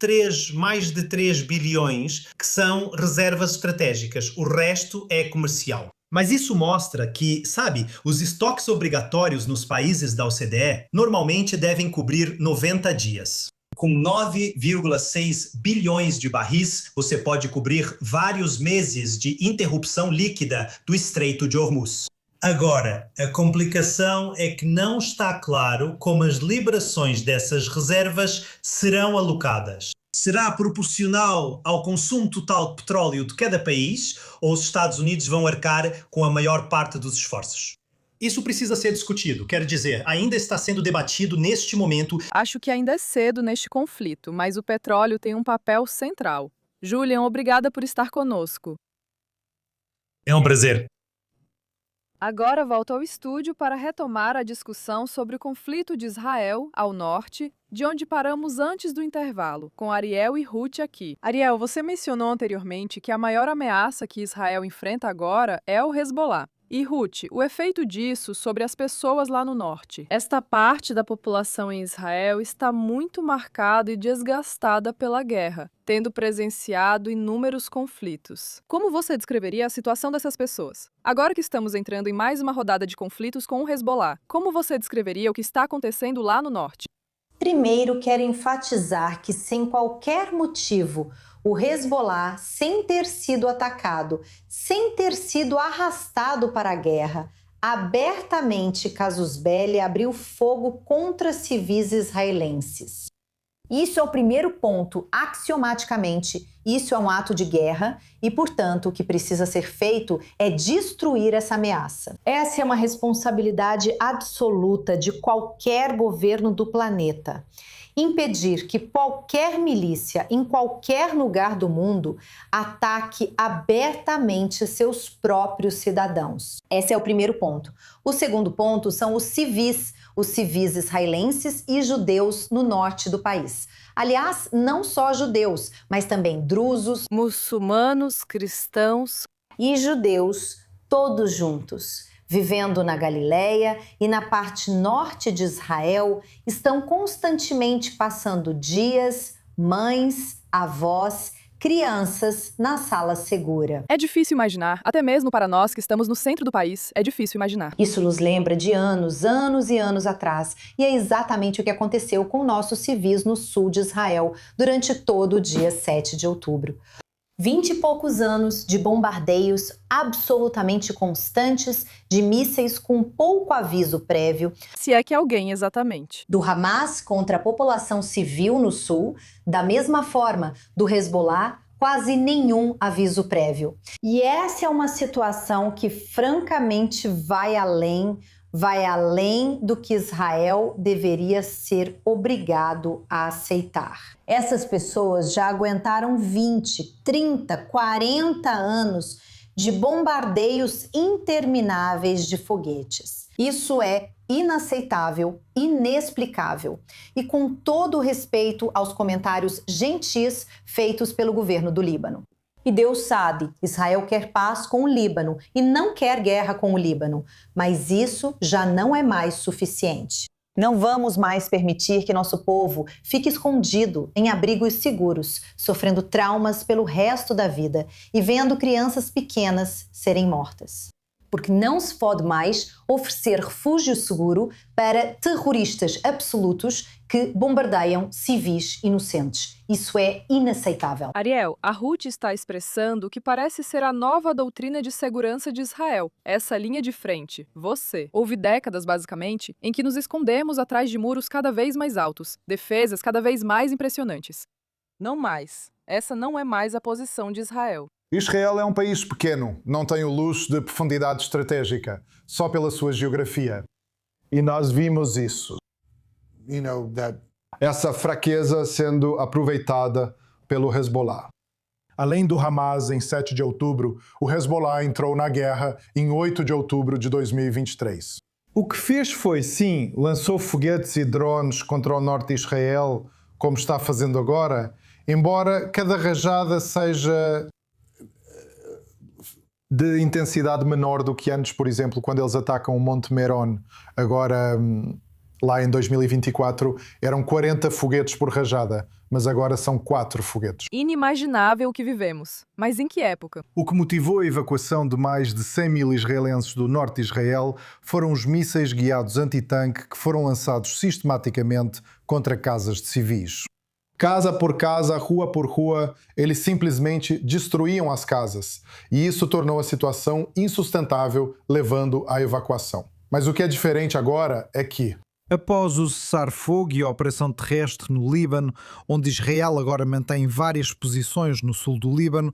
S20: mais de 3 bilhões que são reservas estratégicas, o resto é comercial. Mas isso mostra que, sabe, os estoques obrigatórios nos países da OCDE normalmente devem cobrir 90 dias. Com 9,6 bilhões de barris, você pode cobrir vários meses de interrupção líquida do Estreito de Hormuz. Agora, a complicação é que não está claro como as liberações dessas reservas serão alocadas. Será proporcional ao consumo total de petróleo de cada país ou os Estados Unidos vão arcar com a maior parte dos esforços? Isso precisa ser discutido, quer dizer, ainda está sendo debatido neste momento.
S1: Acho que ainda é cedo neste conflito, mas o petróleo tem um papel central. Julian, obrigada por estar conosco.
S20: É um prazer.
S1: Agora volto ao estúdio para retomar a discussão sobre o conflito de Israel, ao norte, de onde paramos antes do intervalo, com Ariel e Ruth aqui. Ariel, você mencionou anteriormente que a maior ameaça que Israel enfrenta agora é o Hezbollah. E Ruth, o efeito disso sobre as pessoas lá no norte? Esta parte da população em Israel está muito marcada e desgastada pela guerra, tendo presenciado inúmeros conflitos. Como você descreveria a situação dessas pessoas? Agora que estamos entrando em mais uma rodada de conflitos com o Hezbollah, como você descreveria o que está acontecendo lá no norte?
S10: Primeiro, quero enfatizar que, sem qualquer motivo, o Hezbollah, sem ter sido atacado, sem ter sido arrastado para a guerra, abertamente casus belli abriu fogo contra civis israelenses. Isso é o primeiro ponto, axiomaticamente, isso é um ato de guerra e, portanto, o que precisa ser feito é destruir essa ameaça. Essa é uma responsabilidade absoluta de qualquer governo do planeta. Impedir que qualquer milícia em qualquer lugar do mundo ataque abertamente seus próprios cidadãos. Esse é o primeiro ponto. O segundo ponto são os civis israelenses e judeus no norte do país. Aliás, não só judeus, mas também drusos,
S1: muçulmanos, cristãos
S10: e judeus, todos juntos. Vivendo na Galileia e na parte norte de Israel, estão constantemente passando dias, mães, avós, crianças na sala segura.
S1: É difícil imaginar, até mesmo para nós que estamos no centro do país, é difícil imaginar.
S10: Isso nos lembra de anos e anos atrás, e é exatamente o que aconteceu com nossos civis no sul de Israel durante todo o dia 7 de outubro. 20 e poucos anos de bombardeios absolutamente constantes, de mísseis com pouco aviso prévio.
S1: Se é que alguém exatamente.
S10: Do Hamas contra a população civil no sul, da mesma forma do Hezbollah, quase nenhum aviso prévio. E essa é uma situação que francamente vai além do que Israel deveria ser obrigado a aceitar. Essas pessoas já aguentaram 20, 30, 40 anos de bombardeios intermináveis de foguetes. Isso é inaceitável, inexplicável. E com todo o respeito aos comentários gentis feitos pelo governo do Líbano. E Deus sabe, Israel quer paz com o Líbano e não quer guerra com o Líbano, mas isso já não é mais suficiente. Não vamos mais permitir que nosso povo fique escondido em abrigos seguros, sofrendo traumas pelo resto da vida e vendo crianças pequenas serem mortas. Porque não se pode mais oferecer refúgio seguro para terroristas absolutos que bombardeiam civis inocentes. Isso é inaceitável.
S1: Ariel, a Ruth está expressando o que parece ser a nova doutrina de segurança de Israel. Essa linha de frente, você. Houve décadas, basicamente, em que nos escondemos atrás de muros cada vez mais altos, defesas cada vez mais impressionantes. Não mais. Essa não é mais a posição de Israel.
S8: Israel é um país pequeno, não tem o luxo de profundidade estratégica, só pela sua geografia. E nós vimos isso. Essa fraqueza sendo aproveitada pelo Hezbollah. Além do Hamas em 7 de outubro, o Hezbollah entrou na guerra em 8 de outubro de 2023. O que fez foi, sim, lançou foguetes e drones contra o norte de Israel, como está fazendo agora, embora cada rajada seja de intensidade menor do que antes, por exemplo, quando eles atacam o Monte Meron, agora lá em 2024, eram 40 foguetes por rajada, mas agora são 4 foguetes.
S1: Inimaginável o que vivemos. Mas em que época?
S8: O que motivou a evacuação de mais de 100 mil israelenses do norte de Israel foram os mísseis guiados antitanque que foram lançados sistematicamente contra casas de civis. Casa por casa, rua por rua, eles simplesmente destruíam as casas. E isso tornou a situação insustentável, levando à evacuação. Mas o que é diferente agora é que,
S21: após o cessar-fogo e a operação terrestre no Líbano, onde Israel agora mantém várias posições no sul do Líbano,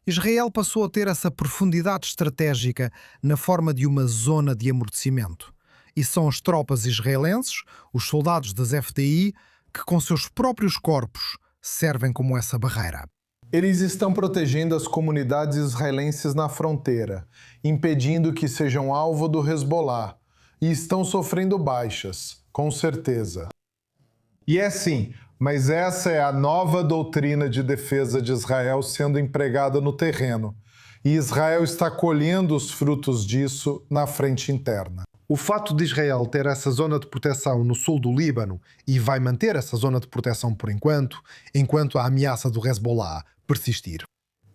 S21: Israel passou a ter essa profundidade estratégica na forma de uma zona de amortecimento. E são as tropas israelenses, os soldados das FDI, que com seus próprios corpos servem como essa barreira.
S8: Eles estão protegendo as comunidades israelenses na fronteira, impedindo que sejam alvo do Hezbollah, e estão sofrendo baixas, com certeza. E é sim, mas essa é a nova doutrina de defesa de Israel sendo empregada no terreno, e Israel está colhendo os frutos disso na frente interna. O fato de Israel ter essa zona de proteção no sul do Líbano e vai manter essa zona de proteção por enquanto a ameaça do Hezbollah persistir.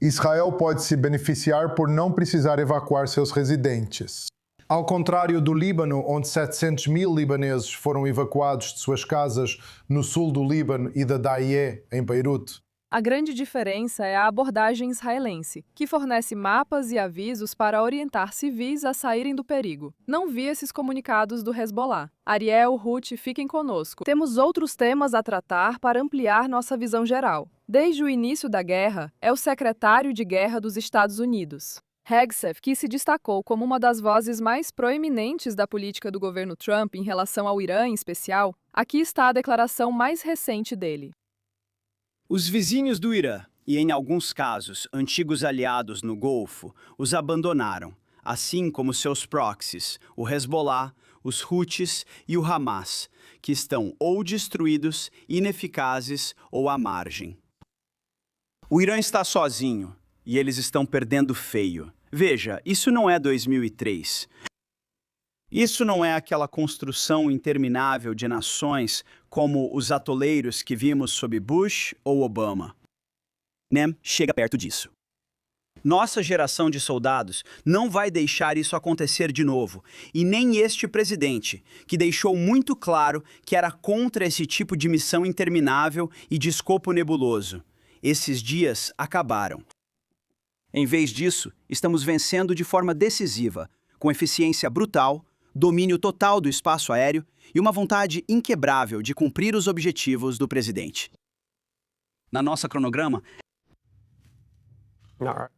S8: Israel pode se beneficiar por não precisar evacuar seus residentes. Ao contrário do Líbano, onde 700 mil libaneses foram evacuados de suas casas no sul do Líbano e da Daie, em Beirute.
S1: A grande diferença é a abordagem israelense, que fornece mapas e avisos para orientar civis a saírem do perigo. Não vi esses comunicados do Hezbollah. Ariel, Ruth, fiquem conosco. Temos outros temas a tratar para ampliar nossa visão geral. Desde o início da guerra, é o secretário de Guerra dos Estados Unidos, Hegseth, que se destacou como uma das vozes mais proeminentes da política do governo Trump em relação ao Irã em especial. Aqui está a declaração mais recente dele.
S22: Os vizinhos do Irã, e em alguns casos antigos aliados no Golfo, os abandonaram, assim como seus proxies, o Hezbollah, os Houthis e o Hamas, que estão ou destruídos, ineficazes ou à margem. O Irã está sozinho, e eles estão perdendo feio. Veja, isso não é 2003. Isso não é aquela construção interminável de nações como os atoleiros que vimos sob Bush ou Obama. Nem chega perto disso. Nossa geração de soldados não vai deixar isso acontecer de novo, e nem este presidente, que deixou muito claro que era contra esse tipo de missão interminável e de escopo nebuloso. Esses dias acabaram. Em vez disso, estamos vencendo de forma decisiva, com eficiência brutal, domínio total do espaço aéreo e uma vontade inquebrável de cumprir os objetivos do presidente. Na nossa cronograma...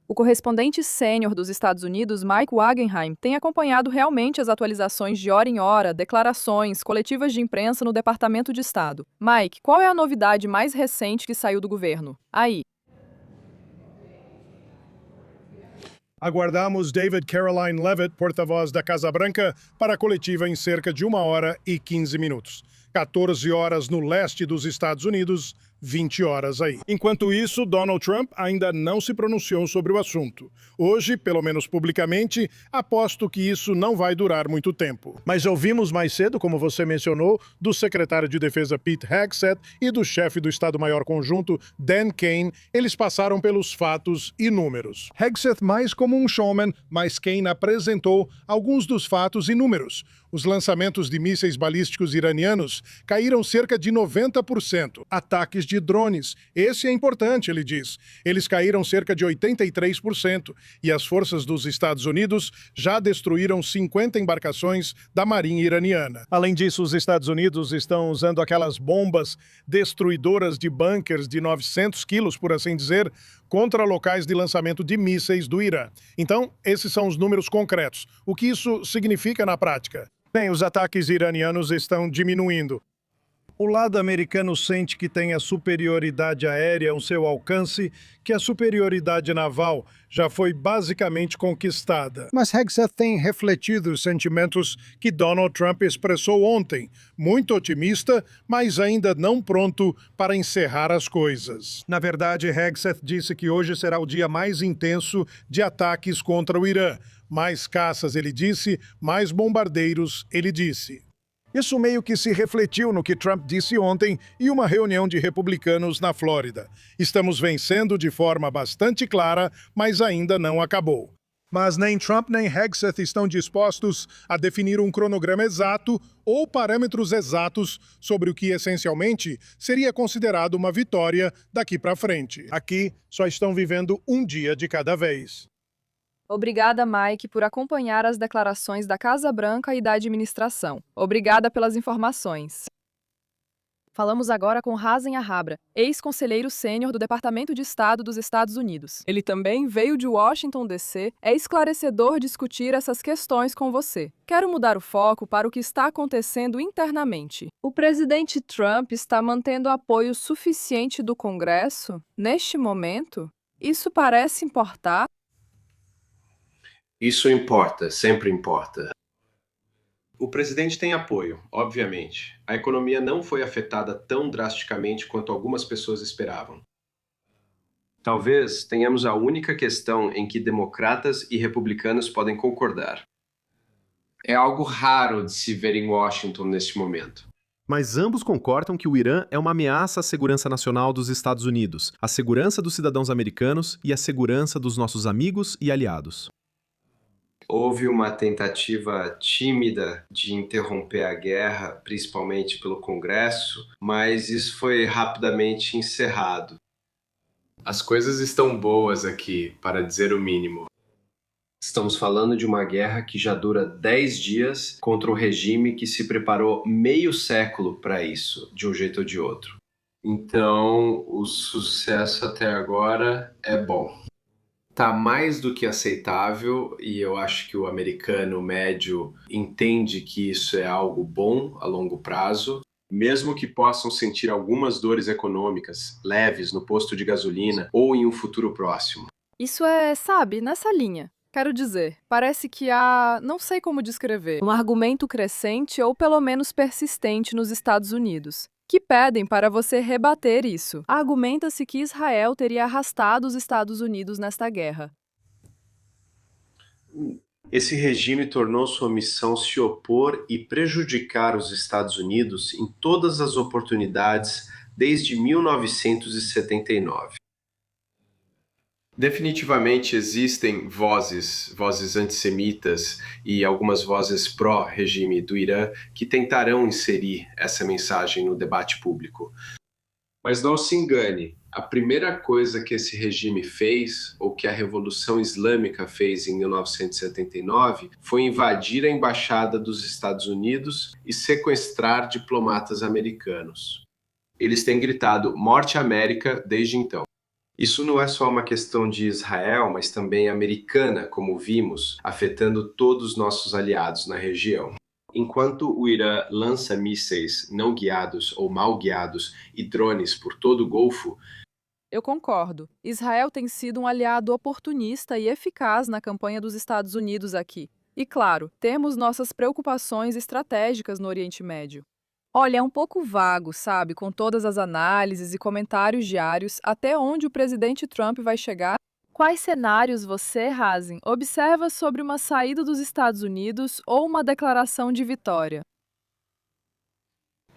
S1: O correspondente sênior dos Estados Unidos, Mike Wagenheim, tem acompanhado realmente as atualizações de hora em hora, declarações, coletivas de imprensa no Departamento de Estado. Mike, qual é a novidade mais recente que saiu do governo? Aí.
S23: Aguardamos David Caroline Levitt, porta-voz da Casa Branca, para a coletiva em cerca de 1 hora e 15 minutos. 14 horas no leste dos Estados Unidos, 20 horas aí. Enquanto isso, Donald Trump ainda não se pronunciou sobre o assunto. Hoje, pelo menos publicamente, aposto que isso não vai durar muito tempo. Mas ouvimos mais cedo, como você mencionou, do secretário de Defesa Pete Hegseth e do chefe do Estado-Maior Conjunto, Dan Kane. Eles passaram pelos fatos e números. Hegseth mais como um showman, mas Kane apresentou alguns dos fatos e números. Os lançamentos de mísseis balísticos iranianos caíram cerca de 90%. Ataques de drones. Esse é importante, ele diz. Eles caíram cerca de 83%. E as forças dos Estados Unidos já destruíram 50 embarcações da Marinha iraniana. Além disso, os Estados Unidos estão usando aquelas bombas destruidoras de bunkers de 900 quilos, por assim dizer, contra locais de lançamento de mísseis do Irã. Então, esses são os números concretos. O que isso significa na prática? Bem, os ataques iranianos estão diminuindo. O lado americano sente que tem a superioridade aérea ao seu alcance, que a superioridade naval já foi basicamente conquistada. Mas Hegseth tem refletido os sentimentos que Donald Trump expressou ontem, muito otimista, mas ainda não pronto para encerrar as coisas. Na verdade, Hegseth disse que hoje será o dia mais intenso de ataques contra o Irã. Mais caças, ele disse, mais bombardeiros, ele disse. Isso meio que se refletiu no que Trump disse ontem em uma reunião de republicanos na Flórida. Estamos vencendo de forma bastante clara, mas ainda não acabou. Mas nem Trump nem Hegseth estão dispostos a definir um cronograma exato ou parâmetros exatos sobre o que essencialmente seria considerado uma vitória daqui para frente. Aqui só estão vivendo um dia de cada vez.
S1: Obrigada, Mike, por acompanhar as declarações da Casa Branca e da administração. Obrigada pelas informações. Falamos agora com Hazen Arrabra, ex-conselheiro sênior do Departamento de Estado dos Estados Unidos. Ele também veio de Washington, D.C. É esclarecedor discutir essas questões com você. Quero mudar o foco para o que está acontecendo internamente. O presidente Trump está mantendo apoio suficiente do Congresso neste momento? Isso parece importar?
S2: Isso importa, sempre importa. O presidente tem apoio, obviamente. A economia não foi afetada tão drasticamente quanto algumas pessoas esperavam. Talvez tenhamos a única questão em que democratas e republicanos podem concordar. É algo raro de se ver em Washington neste momento.
S4: Mas ambos concordam que o Irã é uma ameaça à segurança nacional dos Estados Unidos, à segurança dos cidadãos americanos e à segurança dos nossos amigos e aliados.
S2: Houve uma tentativa tímida de interromper a guerra, principalmente pelo Congresso, mas isso foi rapidamente encerrado. As coisas estão boas aqui, para dizer o mínimo. Estamos falando de uma guerra que já dura 10 dias contra um regime que se preparou meio século para isso, de um jeito ou de outro. Então, o sucesso até agora é bom. Tá mais do que aceitável e eu acho que o americano médio entende que isso é algo bom a longo prazo, mesmo que possam sentir algumas dores econômicas leves no posto de gasolina ou em um futuro próximo.
S1: Isso é, sabe, nessa linha. Quero dizer, parece que há, não sei como descrever, um argumento crescente ou pelo menos persistente nos Estados Unidos, que pedem para você rebater isso. Argumenta-se que Israel teria arrastado os Estados Unidos nesta guerra.
S2: Esse regime tornou sua missão se opor e prejudicar os Estados Unidos em todas as oportunidades desde 1979. Definitivamente existem vozes antissemitas e algumas vozes pró-regime do Irã que tentarão inserir essa mensagem no debate público. Mas não se engane, a primeira coisa que esse regime fez, ou que a Revolução Islâmica fez em 1979, foi invadir a embaixada dos Estados Unidos e sequestrar diplomatas americanos. Eles têm gritado "Morte América" desde então. Isso não é só uma questão de Israel, mas também americana, como vimos, afetando todos os nossos aliados na região. Enquanto o Irã lança mísseis não guiados ou mal guiados e drones por todo o Golfo,
S1: Eu concordo. Israel tem sido um aliado oportunista e eficaz na campanha dos Estados Unidos aqui. E claro, temos nossas preocupações estratégicas no Oriente Médio. Olha, é um pouco vago, sabe, com todas as análises e comentários diários, até onde o presidente Trump vai chegar. Quais cenários você, Hazen, observa sobre uma saída dos Estados Unidos ou uma declaração de vitória?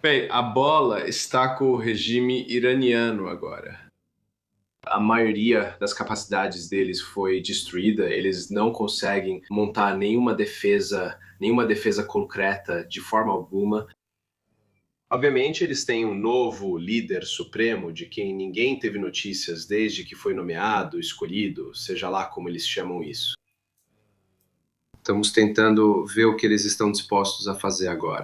S2: bem, a bola está com o regime iraniano agora. A maioria das capacidades deles foi destruída, eles não conseguem montar nenhuma defesa concreta de forma alguma. Obviamente, eles têm um novo líder supremo, de quem ninguém teve notícias desde que foi nomeado, escolhido, seja lá como eles chamam isso. Estamos tentando ver o que eles estão dispostos a fazer agora.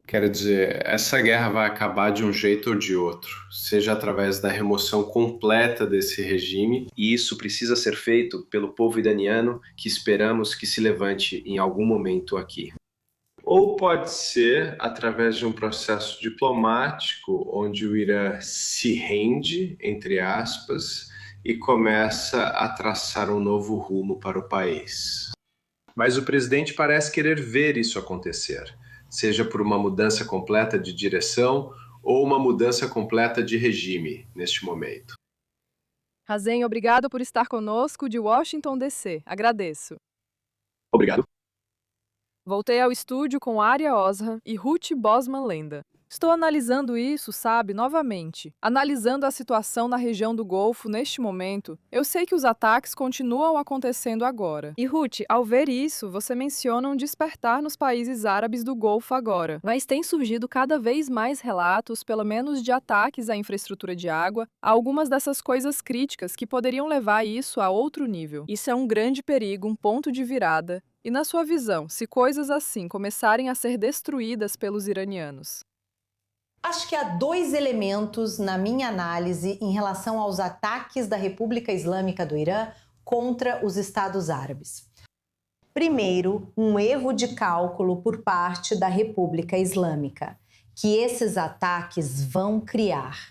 S2: Quero dizer, essa guerra vai acabar de um jeito ou de outro, seja através da remoção completa desse regime, e isso precisa ser feito pelo povo iraniano, que esperamos que se levante em algum momento aqui. Ou pode ser através de um processo diplomático, onde o Irã se rende, entre aspas, e começa a traçar um novo rumo para o país. Mas o presidente parece querer ver isso acontecer, seja por uma mudança completa de direção ou uma mudança completa de regime neste momento.
S1: Hazen, obrigado por estar conosco de Washington, D.C. Agradeço.
S2: Obrigado.
S1: Voltei ao estúdio com Arya Osram e Ruth Bosman Lenda. Estou analisando isso, sabe, novamente. Analisando a situação na região do Golfo neste momento, eu sei que os ataques continuam acontecendo agora. E Ruth, ao ver isso, você menciona um despertar nos países árabes do Golfo agora. Mas tem surgido cada vez mais relatos, pelo menos de ataques à infraestrutura de água, a algumas dessas coisas críticas que poderiam levar isso a outro nível. Isso é um grande perigo, um ponto de virada. E na sua visão, se coisas assim começarem a ser destruídas pelos iranianos?
S10: Acho que há dois elementos na minha análise em relação aos ataques da República Islâmica do Irã contra os Estados Árabes. Primeiro, um erro de cálculo por parte da República Islâmica, que esses ataques vão criar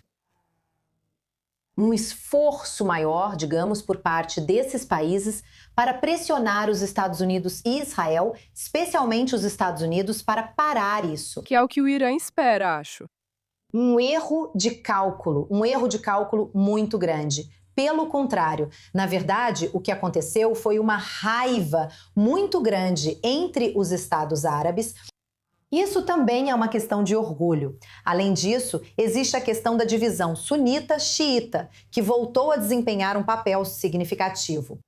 S10: um esforço maior, digamos, por parte desses países para pressionar os Estados Unidos e Israel, especialmente os Estados Unidos, para parar isso.
S1: Que é o que o Irã espera, acho.
S10: Um erro de cálculo muito grande. Pelo contrário, na verdade, o que aconteceu foi uma raiva muito grande entre os Estados Árabes. Isso também é uma questão de orgulho. Além disso, existe a questão da divisão sunita-xiita, que voltou a desempenhar um papel significativo.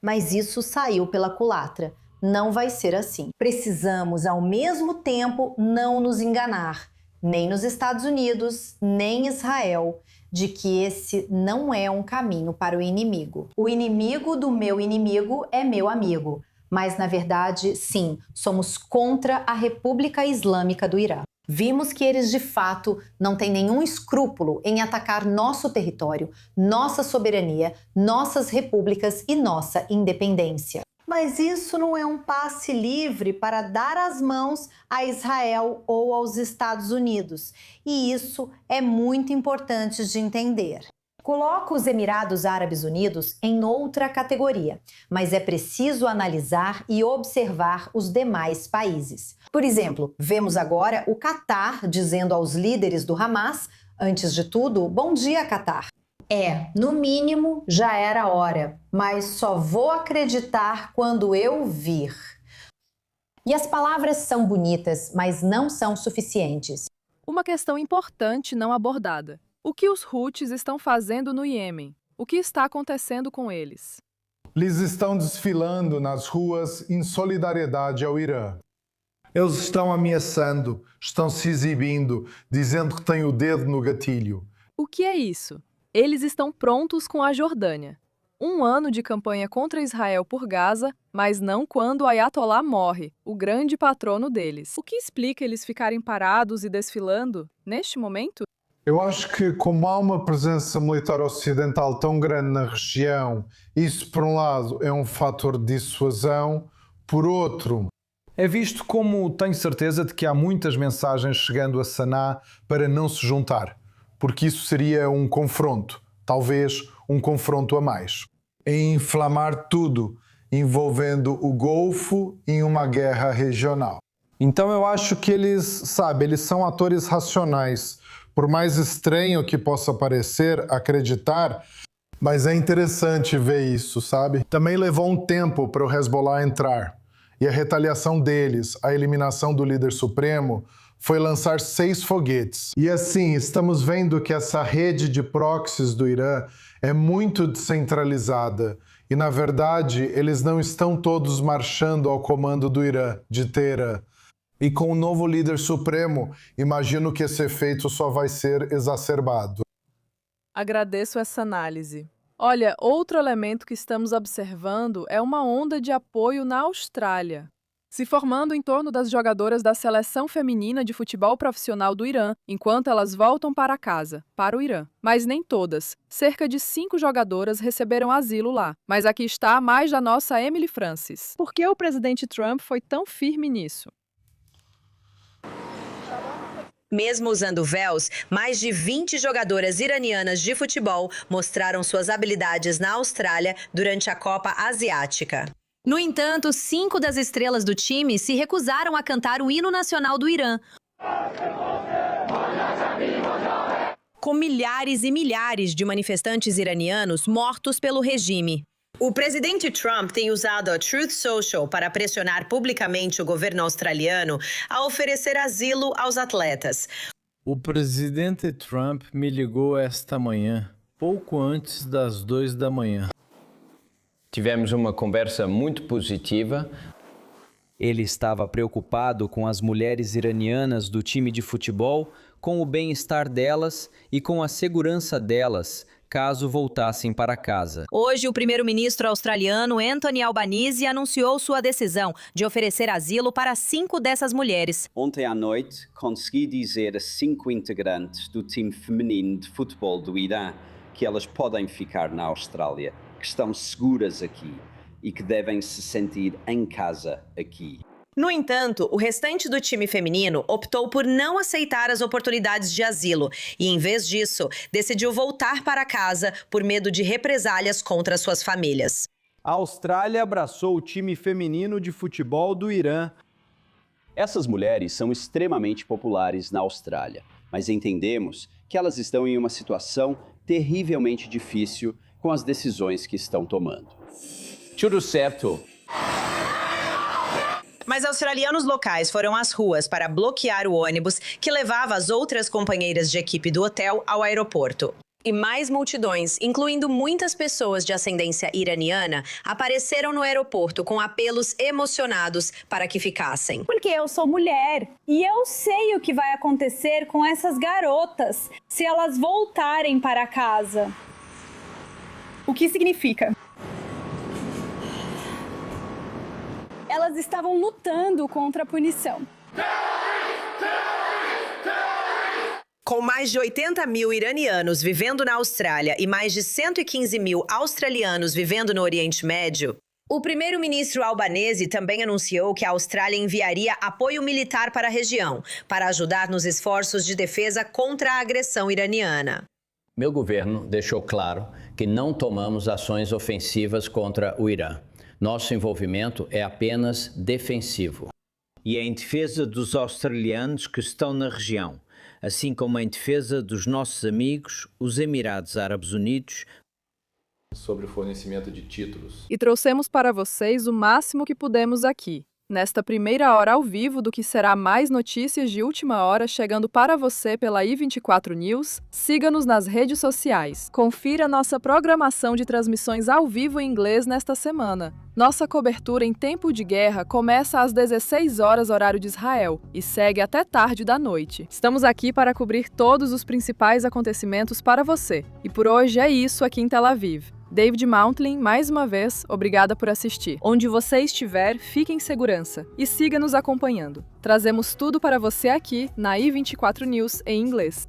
S10: Mas isso saiu pela culatra. Não vai ser assim. Precisamos, ao mesmo tempo, não nos enganar, nem nos Estados Unidos, nem Israel, de que esse não é um caminho para o inimigo. O inimigo do meu inimigo é meu amigo. Mas, na verdade, sim, somos contra a República Islâmica do Irã. Vimos que eles, de fato, não têm nenhum escrúpulo em atacar nosso território, nossa soberania, nossas repúblicas e nossa independência. Mas isso não é um passe livre para dar as mãos a Israel ou aos Estados Unidos. E isso é muito importante de entender. Coloco os Emirados Árabes Unidos em outra categoria, mas é preciso analisar e observar os demais países. Por exemplo, vemos agora o Catar dizendo aos líderes do Hamas, antes de tudo, bom dia, Catar. No mínimo, já era hora, mas só vou acreditar quando eu vir. E as palavras são bonitas, mas não são suficientes.
S1: Uma questão importante não abordada. O que os Houthis estão fazendo no Iêmen? O que está acontecendo com eles?
S8: Eles estão desfilando nas ruas em solidariedade ao Irã. Eles estão ameaçando, estão se exibindo, dizendo que têm o dedo no gatilho.
S1: O que é isso? Eles estão prontos com a Jordânia. 1 ano de campanha contra Israel por Gaza, mas não quando o Ayatollah morre, o grande patrono deles. O que explica eles ficarem parados e desfilando neste momento?
S8: Eu acho que, como há uma presença militar ocidental tão grande na região, isso, por um lado, é um fator de dissuasão, por outro,
S21: é visto como tenho certeza de que há muitas mensagens chegando a Saná para não se juntar, porque isso seria um confronto, talvez um confronto a mais.
S8: É inflamar tudo, envolvendo o Golfo em uma guerra regional.
S21: Então eu acho que eles são atores racionais.
S8: Por mais estranho que possa parecer acreditar, mas é interessante ver isso, sabe? Também levou um tempo para o Hezbollah entrar. E a retaliação deles, a eliminação do líder supremo, foi lançar 6 foguetes. E assim, estamos vendo que essa rede de proxies do Irã é muito descentralizada. E, na verdade, eles não estão todos marchando ao comando do Irã, de Teherã. E com o novo líder supremo, imagino que esse efeito só vai ser exacerbado.
S1: Agradeço essa análise. Olha, outro elemento que estamos observando é uma onda de apoio na Austrália. se formando em torno das jogadoras da seleção feminina de futebol profissional do Irã, enquanto elas voltam para casa, para o Irã. Mas nem todas. Cerca de 5 jogadoras receberam asilo lá. Mas aqui está a mais da nossa Emily Francis. Por que o presidente Trump foi tão firme nisso?
S5: Mesmo usando véus, mais de 20 jogadoras iranianas de futebol mostraram suas habilidades na Austrália durante a Copa Asiática. No entanto, 5 das estrelas do time se recusaram a cantar o hino nacional do Irã, com milhares e milhares de manifestantes iranianos mortos pelo regime. O presidente Trump tem usado a Truth Social para pressionar publicamente o governo australiano a oferecer asilo aos atletas.
S6: O presidente Trump me ligou esta manhã, pouco antes das 2 da manhã.
S7: Tivemos uma conversa muito positiva.
S24: Ele estava preocupado com as mulheres iranianas do time de futebol, com o bem-estar delas e com a segurança delas, caso voltassem para casa.
S5: Hoje, o primeiro-ministro australiano Anthony Albanese anunciou sua decisão de oferecer asilo para 5 dessas mulheres.
S22: Ontem à noite, consegui dizer a 5 integrantes do time feminino de futebol do Irã que elas podem ficar na Austrália, que estão seguras aqui e que devem se sentir em casa aqui.
S5: No entanto, o restante do time feminino optou por não aceitar as oportunidades de asilo e, em vez disso, decidiu voltar para casa por medo de represálias contra suas famílias.
S22: A Austrália abraçou o time feminino de futebol do Irã. Essas mulheres são extremamente populares na Austrália, mas entendemos que elas estão em uma situação terrivelmente difícil com as decisões que estão tomando.
S7: Tudo certo.
S5: Mas australianos locais foram às ruas para bloquear o ônibus que levava as outras companheiras de equipe do hotel ao aeroporto. E mais multidões, incluindo muitas pessoas de ascendência iraniana, apareceram no aeroporto com apelos emocionados para que ficassem.
S16: Porque eu sou mulher e eu sei o que vai acontecer com essas garotas se elas voltarem para casa. O que significa? Elas estavam lutando contra a punição.
S5: Com mais de 80 mil iranianos vivendo na Austrália e mais de 115 mil australianos vivendo no Oriente Médio, o primeiro-ministro Albanese também anunciou que a Austrália enviaria apoio militar para a região, para ajudar nos esforços de defesa contra a agressão iraniana.
S7: Meu governo deixou claro que não tomamos ações ofensivas contra o Irã. Nosso envolvimento é apenas defensivo.
S24: E em defesa dos australianos que estão na região, assim como em defesa dos nossos amigos, os Emirados Árabes Unidos,
S4: sobre o fornecimento de títulos.
S1: E trouxemos para vocês o máximo que pudemos aqui, nesta primeira hora ao vivo do que será mais notícias de última hora chegando para você pela i24 News. Siga-nos nas redes sociais. Confira nossa programação de transmissões ao vivo em inglês nesta semana. Nossa cobertura em tempo de guerra começa às 16 horas horário de Israel e segue até tarde da noite. Estamos aqui para cobrir todos os principais acontecimentos para você. E por hoje é isso aqui em Tel Aviv. David Mauntling, mais uma vez, obrigada por assistir. Onde você estiver, fique em segurança e siga nos acompanhando. Trazemos tudo para você aqui na i24 News em inglês.